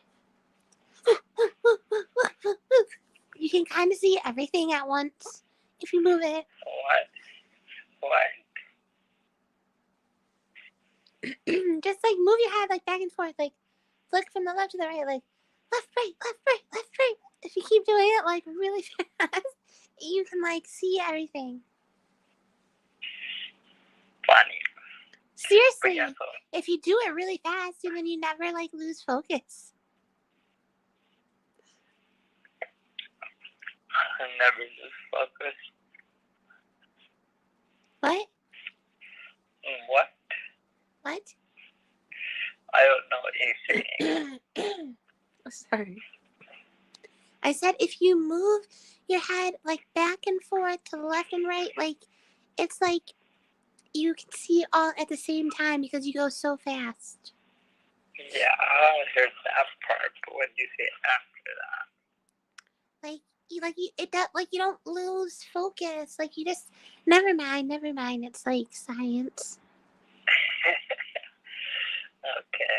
you can kind of see everything at once if you move it. What? Just like move your head like back and forth, like flick from the left to the right, like left, right, left, right, left, right. If you keep doing it like really fast, you can like see everything. Funny. Seriously, Yeah, so if you do it really fast, and then you never like lose focus. I never lose focus. What? What? What? I don't know what you're saying. Sorry. I said if you move your head like back and forth to the left and right, like it's like you can see all at the same time because you go so fast. Yeah, I heard that part, but what did you say after that? You don't lose focus. Like you just never mind. It's like science. Okay.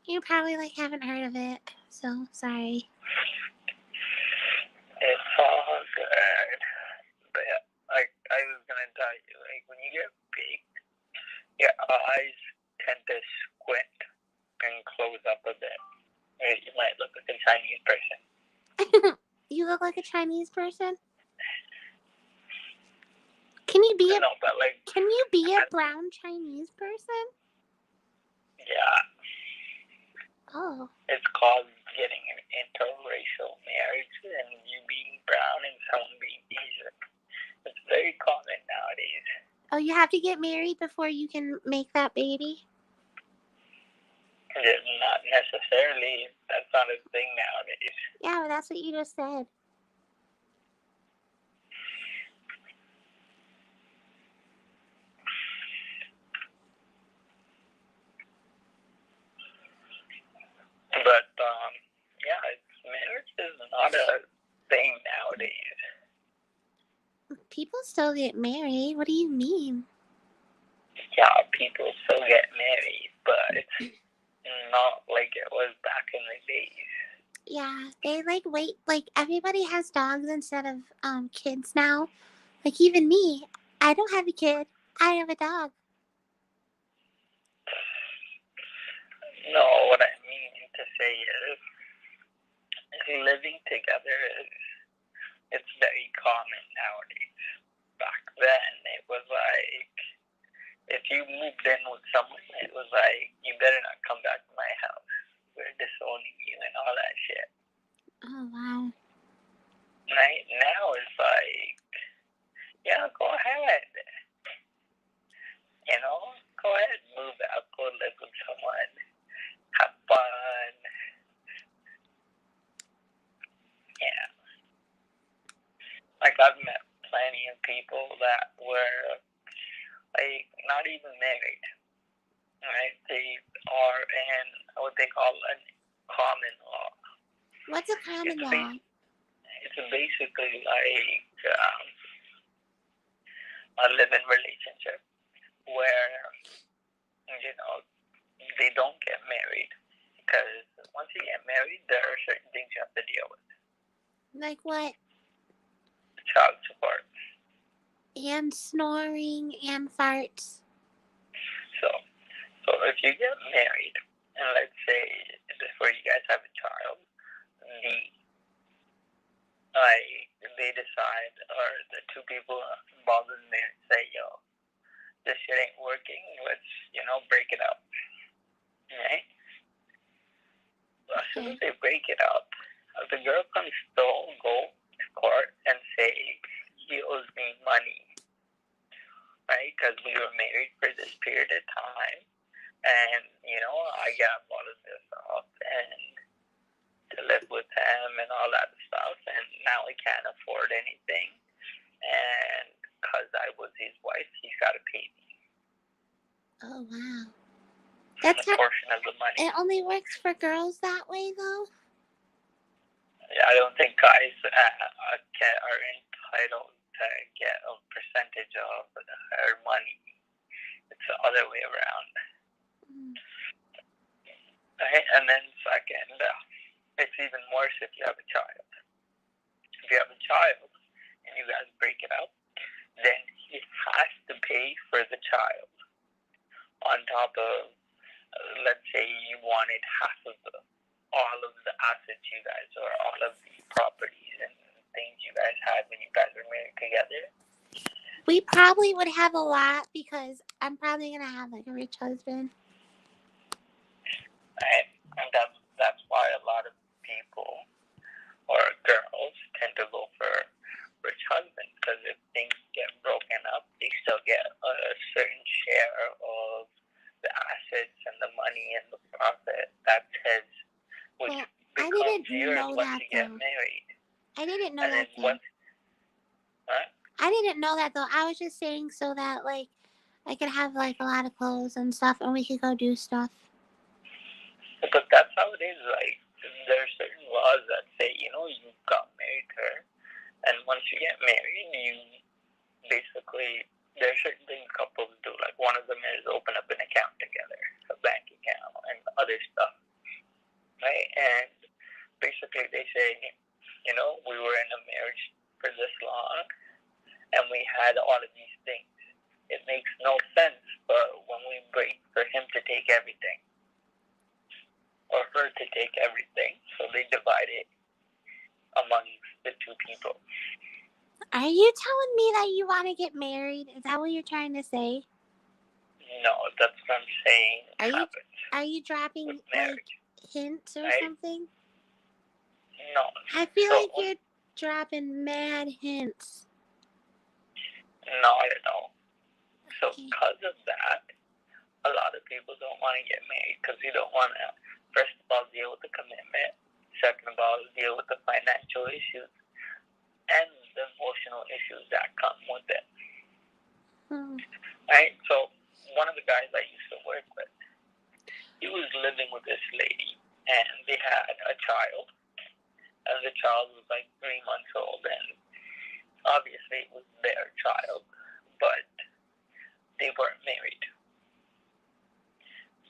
You probably like haven't heard of it, so sorry. It's all good. But yeah, like I was gonna tell you, like when you get big, your eyes tend to squint and close up a bit. You might look like a Chinese person. You look like a Chinese person? Can you be a brown Chinese person? Yeah. Oh. It's called getting an interracial marriage and you being brown and someone being Asian. It's very common nowadays. Oh, you have to get married before you can make that baby? Not necessarily. That's not a thing nowadays. Yeah, but that's what you just said. But, yeah, marriage is not a thing nowadays. People still get married. What do you mean? Yeah, people still get married, but it's not like it was back in the days. Yeah, they like wait. Like everybody has dogs instead of kids now. Like even me, I don't have a kid. I have a dog. No, what I mean to say is living together it's very common nowadays. Back then, it was like if you moved in with someone, it was like you better not come back to my house. We're disowning you and all that shit. Oh wow. Right now, it's like, yeah, go ahead. You know, go ahead, move out, go live with someone, have fun. Yeah. Like, I've met plenty of people that were, like, not even married, right? They are in what they call a common law. What's a common law? It's basically like a live-in relationship where, you know, they don't get married because once you get married, there are certain things you have to deal with. Like what? Child support. And snoring and farts. So if you get married, and let's say before you guys have a child, they decide, or the two people involved in marriage say, yo, this shit ain't working, let's, break it up. Right? As soon as they break it up, the girl can still go to court and say, he owes me money. Right? Because we were married for this period of time, and, I got all of this off, and to live with him and all that stuff, and now he can't afford anything, and because I was his wife, he's got to pay me. Oh, wow. That's a portion of the money. It only works for girls that way, though? Yeah, I don't think guys are entitled to get a percentage of her money. It's the other way around. Right? And then second, it's even worse if you have a child. If you have a child and you guys break it up, then he has to pay for the child on top of, let's say you wanted half of all of the assets you guys, or all of the properties and things you guys had when you guys were married together. We probably would have a lot because I'm probably going to have like a rich husband. Right? And that's why a lot of people or girls tend to go for rich husbands, because if things get broken up, they still get a certain share of the assets and the money and the profit. That's his, which becomes yours once you get married. I didn't know that though. I didn't know that though. I was just saying so that like I could have like a lot of clothes and stuff, and we could go do stuff. But that's how it is. Like there are certain laws that say, you got married to her, and once you get married, you basically, there are certain things couples do. Like one of them is open up an account together, a bank account, and other stuff, right? And basically they say, we were in a marriage for this long, and we had all of these things. It makes no sense for when we break for him to take everything, or her to take everything. So they divide it amongst the two people. Are you telling me that you want to get married? Is that what you're trying to say? No, that's what I'm saying. Are you dropping like hints or something? No. I feel like you're dropping mad hints. No, I don't. So because of that, a lot of people don't want to get married because you don't want to, first of all, deal with the commitment. Second of all, deal with the financial issues and the emotional issues that come with it. Right? So one of the guys I used to work with, he was living with this lady, and they had a child. And the child was like 3 months old, and obviously it was their child, but they weren't married.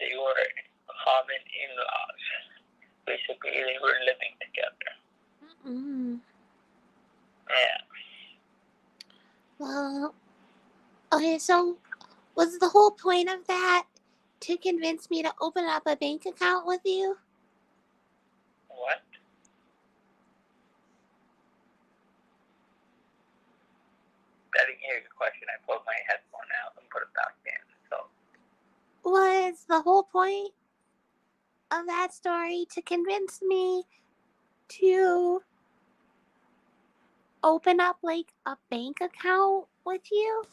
They were common in-laws. Basically, they were living together. Yeah. Well, okay, so was the whole point of that to convince me to open up a bank account with you? What? I didn't hear your question. I pulled my headphone out and put it back in. So, was the whole point of that story to convince me to open up like a bank account with you?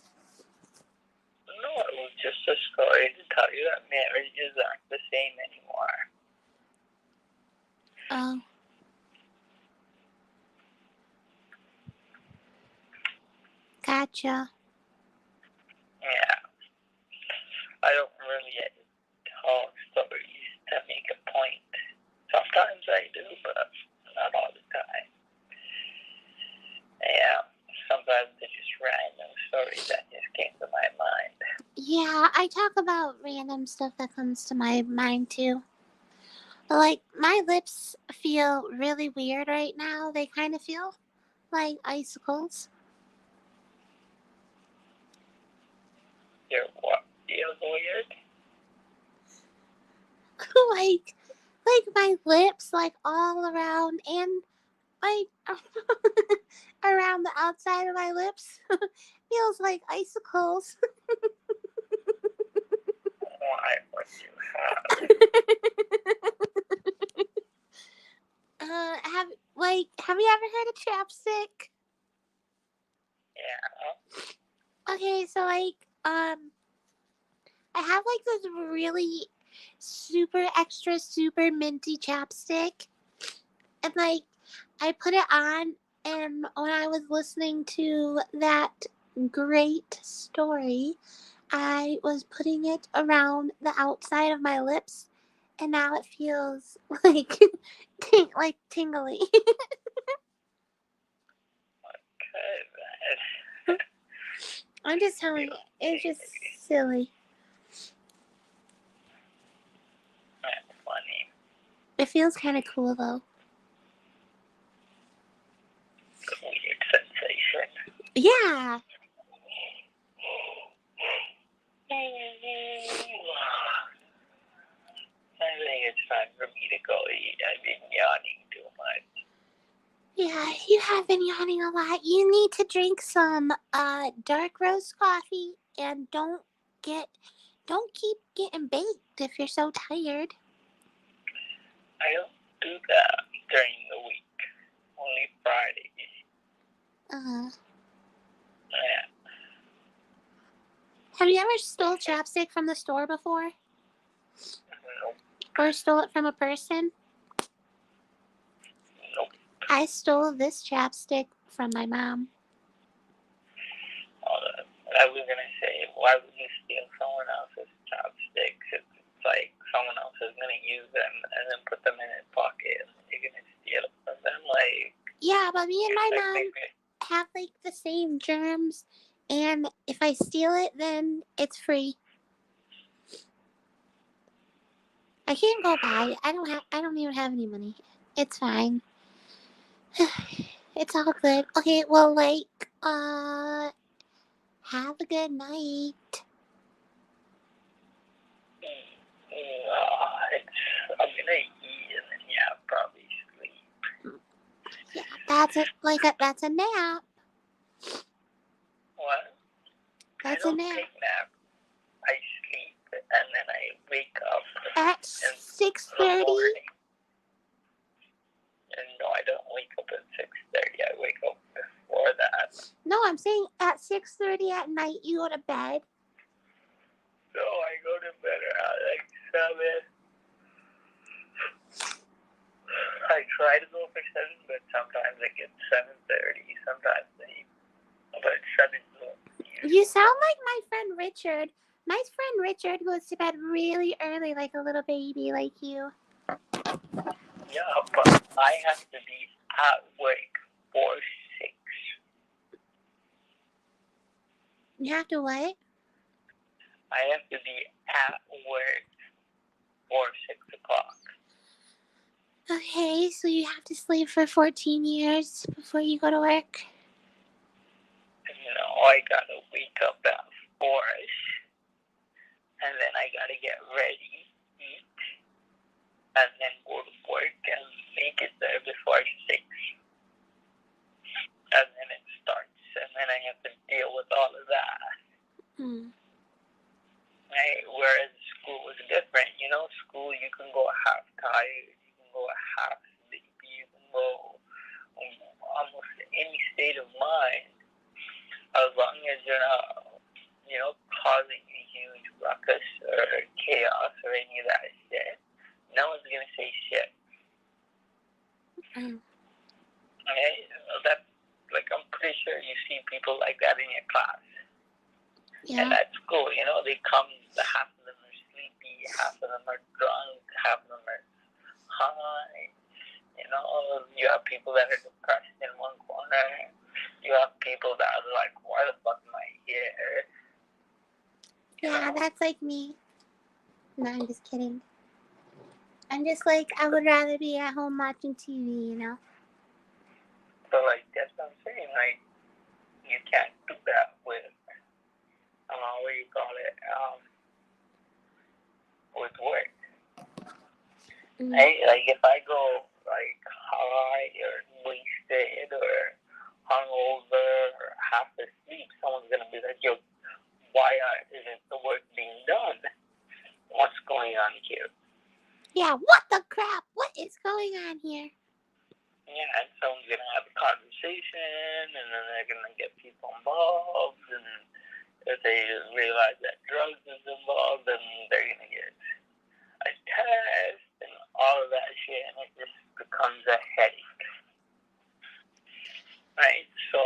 No, it was just a story to tell you that marriages aren't the same anymore. Oh. Gotcha. Yeah. I don't really tell stories to make a point. Sometimes I do, but not all the time. Yeah. Sometimes they're just random stories that just came to my mind. Yeah, I talk about random stuff that comes to my mind too. Like, my lips feel really weird right now. They kind of feel like icicles. Your what feels weird? like my lips, like all around, and like around the outside of my lips feels like icicles. Why would you have? Have you ever heard of chapstick? Yeah. Okay, so I have like this really super extra super minty chapstick, and like I put it on, and when I was listening to that great story, I was putting it around the outside of my lips, and now it feels like like tingly. Okay, I'm just telling you, it's just silly. It feels kind of cool though. Weird sensation. Yeah. I think it's time for me to go eat. I've been yawning too much. Yeah, you have been yawning a lot. You need to drink some dark roast coffee and don't keep getting baked if you're so tired. I don't do that during the week. Only Fridays. Yeah. Have you ever stole chapstick from the store before? Nope. Or stole it from a person? Nope. I stole this chapstick from my mom. I was gonna say, why would you steal someone else's chopsticks? It's like someone else is gonna use them and then put them in his pocket and you're gonna steal from them. Like, yeah, but me and my like mom have like the same germs, and if I steal it, then it's free. I can't go buy it. I don't even have any money. It's fine. It's all good. Okay, well, like, have a good night. I'm gonna eat and then probably sleep. Yeah, that's a nap. What? That's I don't a nap. take naps. I sleep and then I wake up At 6:30. And no, I don't wake up at 6:30. I wake up before that. No, I'm saying at 6:30 at night you go to bed. No, I go to bed around like 7. I try to go for 7, but sometimes I get 7:30. Sometimes but 7 is more. You sound like my friend Richard. My friend Richard goes to bed really early, like a little baby, like you. Yeah, but I have to be at work for 6. You have to what? I have to be at work for 6 o'clock. Okay, so you have to sleep for 14 years before you go to work. No, I gotta wake up at 4ish, and then I gotta get ready, eat, and then go to work and make it there before 6. And then it starts, and then I have to deal with all of that. Right? Whereas school was different. You know, school you can go half tired, you can go half sleepy, you can go almost any state of mind, as long as you're not, causing a huge ruckus or chaos or any of that shit. No one's gonna say shit. Okay? That's like, I'm pretty sure you see people like that in your class. Yeah. And at school, they come, half of them are sleepy, half of them are drunk, half of them are high. You have people that are depressed in one corner. You have people that are like, why the fuck am I here? Yeah, that's like me. No, I'm just kidding. I'm just like, I would rather be at home watching TV, So, like, that's what I'm saying. Like, you can't do that with, what do you call it, with work. Right? Like, if I go, like, high or wasted or hungover or half asleep, someone's going to be like, yo, why isn't the work being done? What's going on here? Yeah, what the crap? What is going on here? Yeah, and someone's going to have a conversation, and then they're going to get people involved, and if they realize that drugs is involved, then they're going to get a test and all of that shit, and it just becomes a headache. Right? So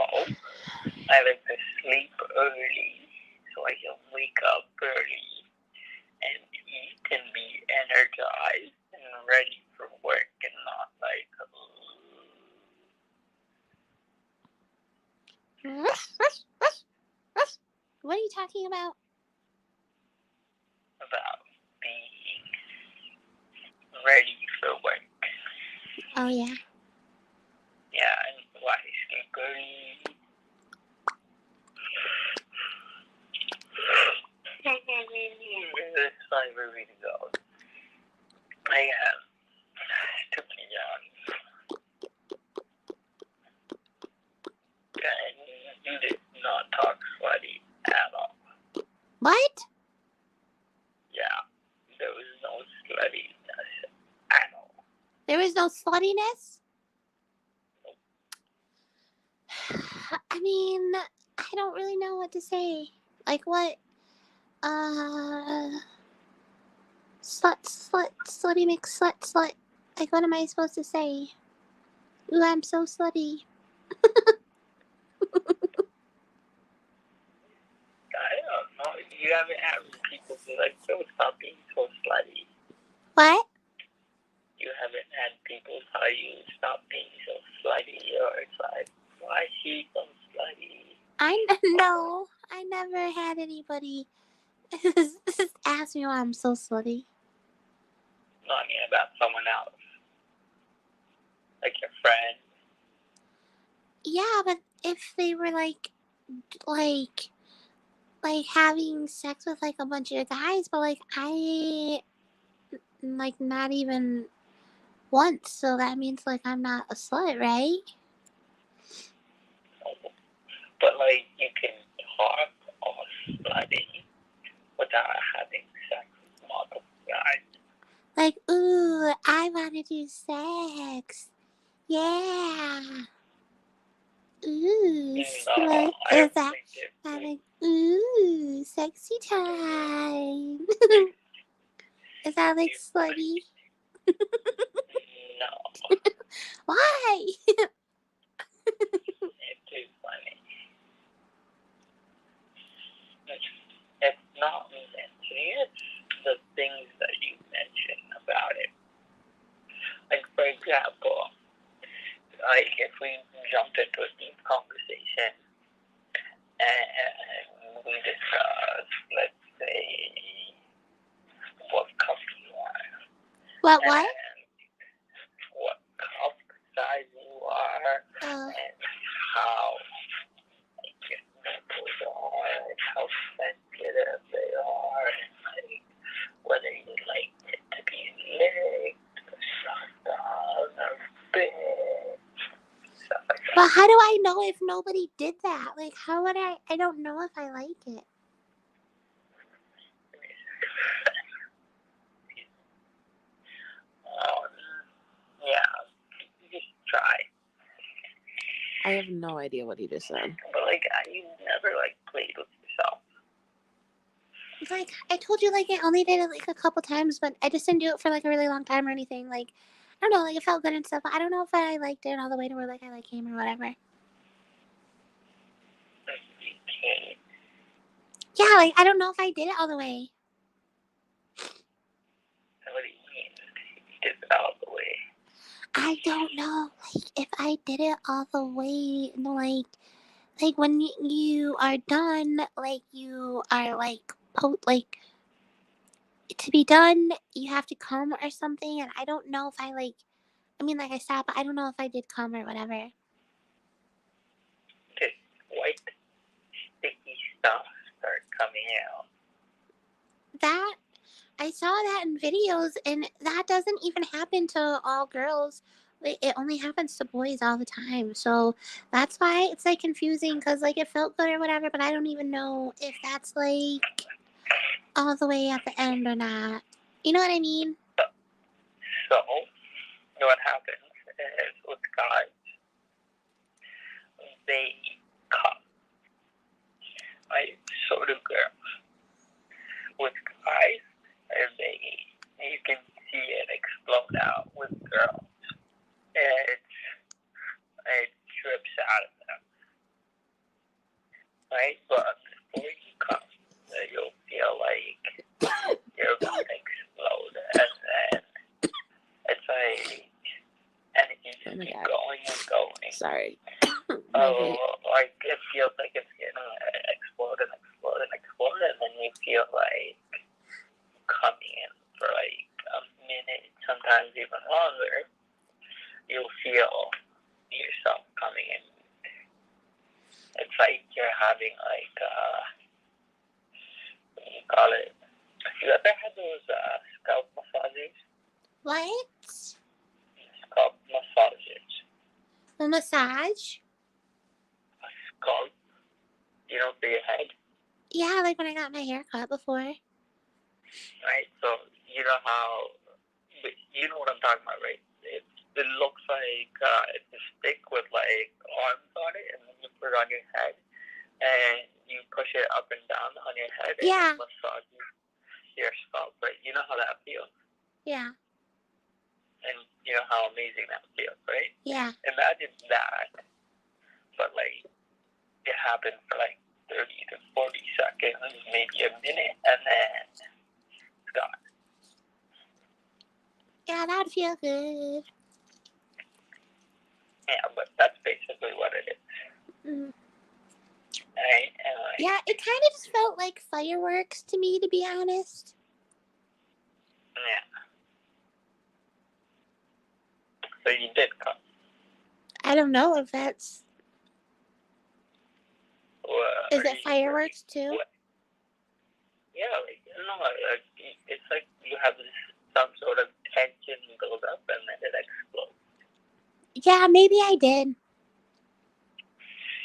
I like to sleep early so I can wake up early and eat and be energized and ready for work and not like, What are you talking about? about being ready for work. Oh, yeah. Yeah, and white sneakers. It's my movie to go. I took me down. And you did not talk slutty at all. What? Yeah, there was no sluttiness at all. There was no sluttiness? I mean, I don't really know what to say. Like, what? Slutty mix, slut. Like, what am I supposed to say? Ooh, I'm so slutty. I don't know. You haven't had people be like, "Yo, stop being so slutty." What? You haven't had people tell you stop being so slutty, or it's like, why is she so slutty? No, I never had anybody ask me why I'm so slutty. No, I mean about someone else, like your friend. Yeah, but if they were like having sex with like a bunch of guys, but like I like not even once, so that means like I'm not a slut, right? But like you can talk all slutty without having sex with multiple guys. Like, ooh, I want to do sex. Yeah. Ooh, No, slut. I Is don't that think it. like, ooh, sexy time? Is that like slutty? No, Why? it's too funny. It's not mentioning it. The things that you mention about it. Like, for example, like if we jumped into a deep conversation and we discuss, let's say, what cup you are. What? And what cup size you are. And how your nipples are. And how sensitive they are. And like whether you like it to be licked or sucked on or bit. Stuff like that. Well, how do I know if nobody did that? Like, how would I? I don't know if I like it. Yeah, just try. I have no idea what he just said. But like, you never like played with yourself. Like, I told you, like, I only did it like a couple times, but I just didn't do it for like a really long time or anything. Like, I don't know, like it felt good and stuff. But I don't know if I liked it all the way to where like I like him or whatever. Okay. Yeah, like I don't know if I did it all the way. What do you mean? You did it all the way. I don't know, like if I did it all the way, like when you are done, like you are like like to be done, you have to come or something, and I don't know if I like. I mean, like I stopped, but I don't know if I did come or whatever. Did white sticky stuff start coming out? That I saw that in videos, and that doesn't even happen to all girls. It only happens to boys all the time. So that's why it's like confusing because like it felt good or whatever, but I don't even know if that's like all the way at the end or not. You know what I mean? So, what happens is with guys, they come. Right? So do girls. With guys, you can see it explode out. With girls, it drips out of them. Right? But before you come, you'll feel like you're about to explode. And then it's like, and you just keep going and going. Sorry. Like it feels like it's gonna explode and explode and explode, and then you feel like coming in for like a minute, sometimes even longer. you'll feel yourself coming in. It's like you're having like what do you call it? Have you ever had those scalp massages? What? Scalp massages. A massage? A scalp, you know, for your head. Yeah, like when I got my hair cut before. Right? So you know how, you know what I'm talking about, right? It looks like it's a stick with like arms on it, and then you put it on your head, and you push it up and down on your head, and Yeah. it massages your scalp, right? You know how that feels, Yeah. and you know how amazing that feels, right? Yeah. Imagine that, but like it happens for like 30 to 40 seconds, maybe a minute, and then it's gone. Yeah, that'd feel good. Yeah, but that's basically what it is. Mm. Right? And like, Yeah, it kind of just felt like fireworks to me, to be honest. yeah. So you did come. I don't know if that's... Is it You- fireworks too? What? Yeah, like, no, like, it's like you have this, some sort of tension build up and then it explodes. Yeah, maybe I did.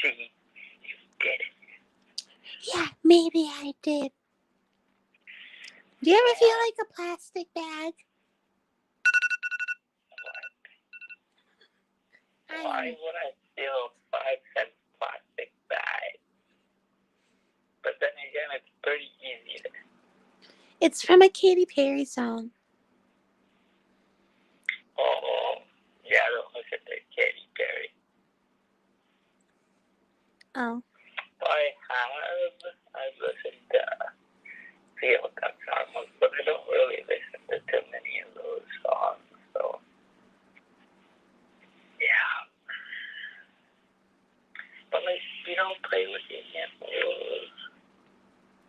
See, you did it. Yeah, maybe I did. Do you ever feel like a plastic bag? Why would I feel 5 cent plastic bag? But then again, it's pretty easy to... It's from a Katy Perry song. Oh, yeah, don't listen to Katy Perry. Oh. I've listened to Feel That songs, but I don't really listen to too many of those songs, so yeah. But like, you don't play with your nipples.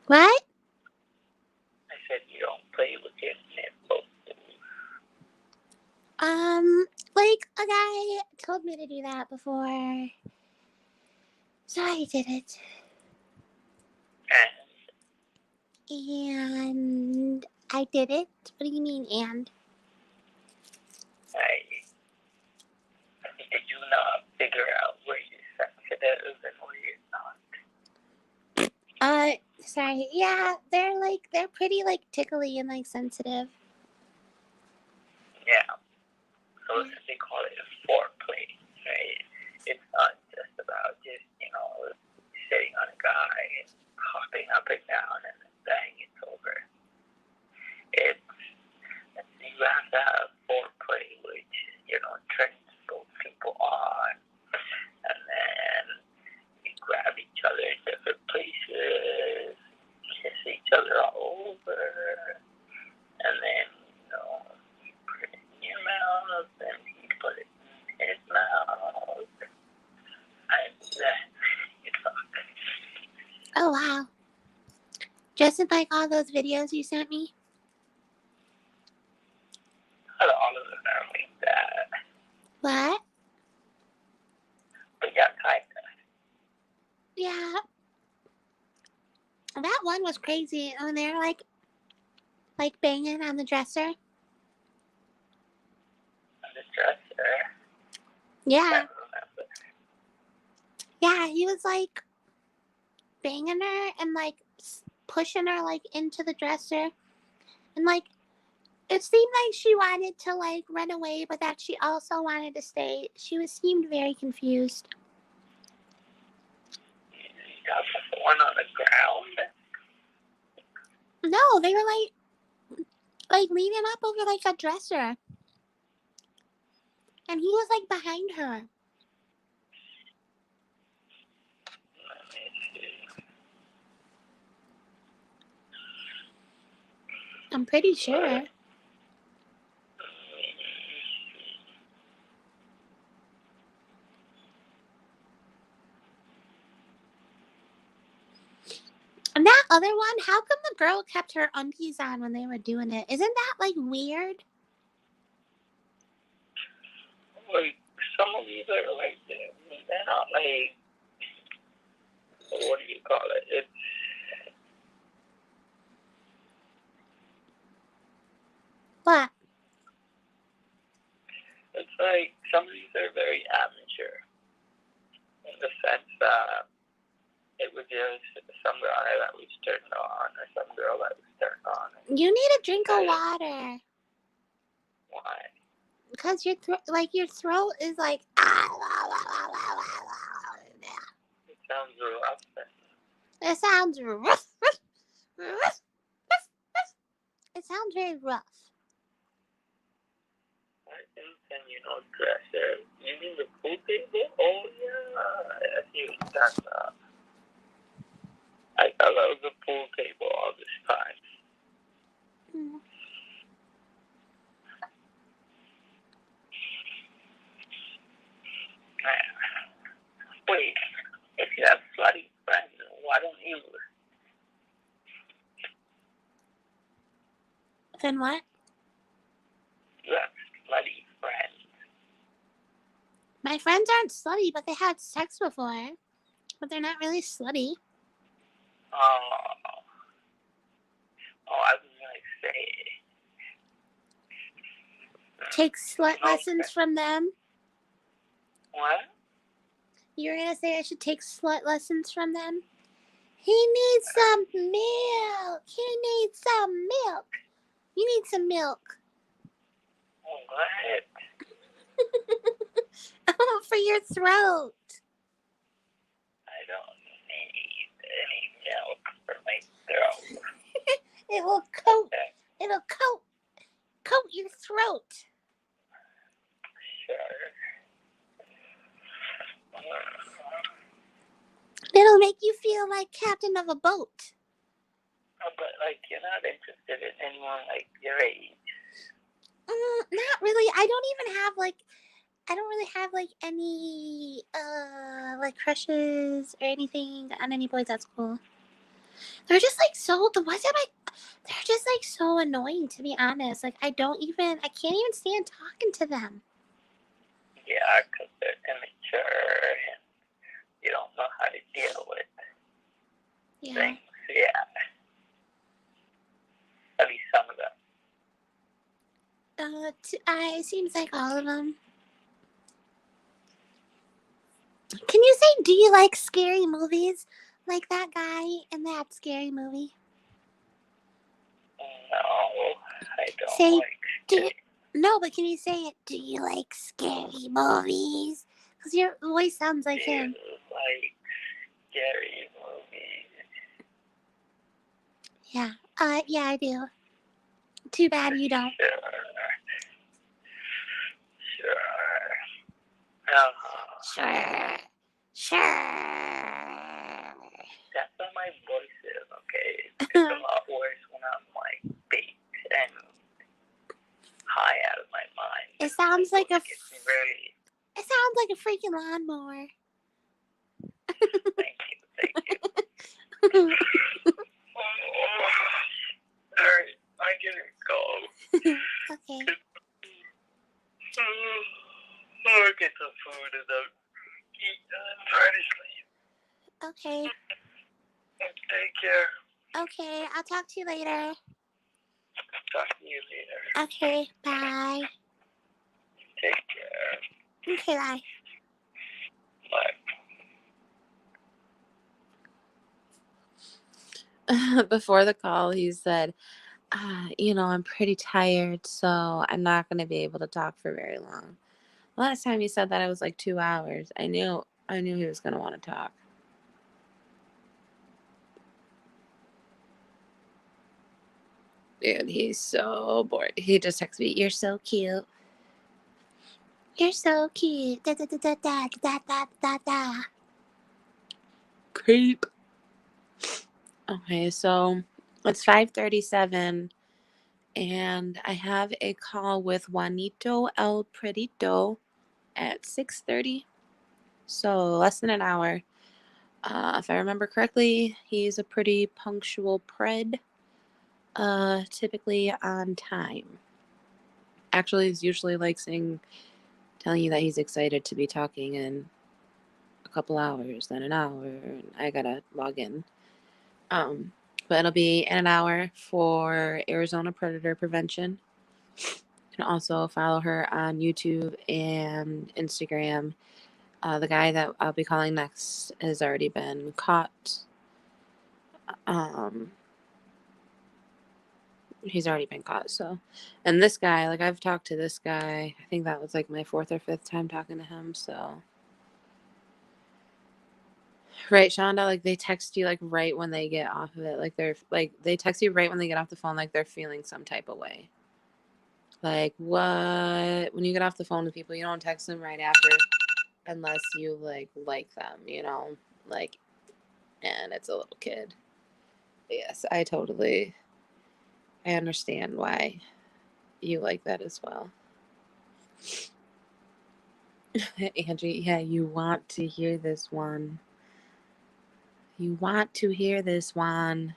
What? I said you don't play with your nipples. Like a guy told me to do that before. So I did it. And I did it? What do you mean, and? Did you not figure out where you're sensitive and where you're not? Sorry. Yeah, they're pretty, like, tickly and, like, sensitive. Yeah. So they call it a foreplay, right? It's not just about just, you know, sitting on a guy and hopping up and down and then bang, it's over. You have to have foreplay, which, you know, turns both people on, and then you grab each other in different places, kiss each other all over, and then, you know, you put it in your mouth, and he put it in his mouth, and then you fuck. Oh, wow. Just like all those videos you sent me? Not all of them are like that. What? But yeah, kinda. Yeah. That one was crazy. When they're like banging on the dresser. On the dresser. Yeah. Yeah, he was like banging her and like pushing her like into the dresser. And like it seemed like she wanted to like run away, but that she also wanted to stay. Seemed very confused. You got one on the ground? No, they were like leaning up over like a dresser. And he was like behind her. I'm pretty sure. And that other one, how come the girl kept her undies on when they were doing it? Isn't that like weird? like, some of these are, like, they're not, like, what do you call it? What? It's like, some of these are very amateur, in the sense that it was just some guy that was turned on, or some girl that was turned on. You need a drink of water. Why? Because your throat is like. It sounds rough. It sounds rough. It sounds very rough. I think then dresser. You mean the pool table? Oh yeah, I see what you're talking about. I thought that was a pool table all this time. Mm. Wait, if you have slutty friends, why don't you? Then what? You have slutty friends. My friends aren't slutty, but they had sex before. But they're not really slutty. Oh, I was gonna say. Take slut lessons from them. What? You were gonna say I should take slut lessons from them? He needs some milk. He needs some milk. You need some milk. What? Oh, for your throat. I don't need any milk for my throat. It will coat. Okay. It'll coat your throat. Sure. It'll make you feel like captain of a boat. But like, you're not interested in anyone like your age. Not really. I don't really have like any like crushes or anything on any boys at school. They're just like the ones that they're just like so annoying, to be honest. Like I can't even stand talking to them. Yeah, because they're immature and you don't know how to deal with things. Yeah. At least some of them. It seems like all of them. Can you say, do you like scary movies? Like that guy in that scary movie? No, I don't No, but can you say it? Do you like scary movies? Because your voice sounds like him. Like scary movies. Yeah. Yeah, I do. Too bad you don't. Sure. That's how my voice is, okay? It's a lot worse when I'm like baked and high out of my mind. It sounds like It sounds like a freaking lawnmower. Thank you. Alright, I gotta go. Okay. I'll get some food and then eat and try to sleep. Okay. Take care. Okay, I'll talk to you later. Talk to you later. Okay, bye. Take care. Okay, bye. Bye. Before the call, he said, I'm pretty tired, so I'm not going to be able to talk for very long. Last time he said that, it was like 2 hours. I knew he was going to want to talk. Dude, he's so bored. He just texted me, "You're so cute." You're so cute. Da da da da da da da da da. Creep. Okay, so it's 5:37, and I have a call with Juanito El Predito at 6:30. So less than an hour. If I remember correctly, he's a pretty punctual pred. Typically on time. Actually, he's usually like saying telling you that he's excited to be talking in a couple hours, then an hour, and I gotta log in. But it'll be in an hour for Arizona predator prevention. You can also follow her on YouTube and Instagram. The guy that I'll be calling next has already been caught. He's already been caught. So, and this guy, like I've talked to this guy. I think that was like my 4th or 5th time talking to him. So, right, Shonda, like they text you like right when they get off of it. Like they text you right when they get off the phone, like they're feeling some type of way. Like what? When you get off the phone with people, you don't text them right after unless you like them, you know? Like, and it's a little kid. But yes, I understand why you like that as well. Angie, yeah, you want to hear this one. You want to hear this one.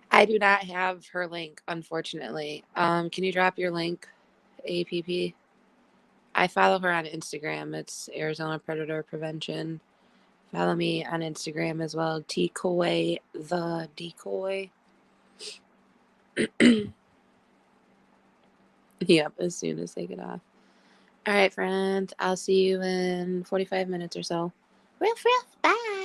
I do not have her link, unfortunately. Can you drop your link, APP? I follow her on Instagram. It's Arizona Predator Prevention. Follow me on Instagram as well. Decoy the decoy. Yep, as soon as they get off. All right, friends. I'll see you in 45 minutes or so. Ruff Ruff, bye.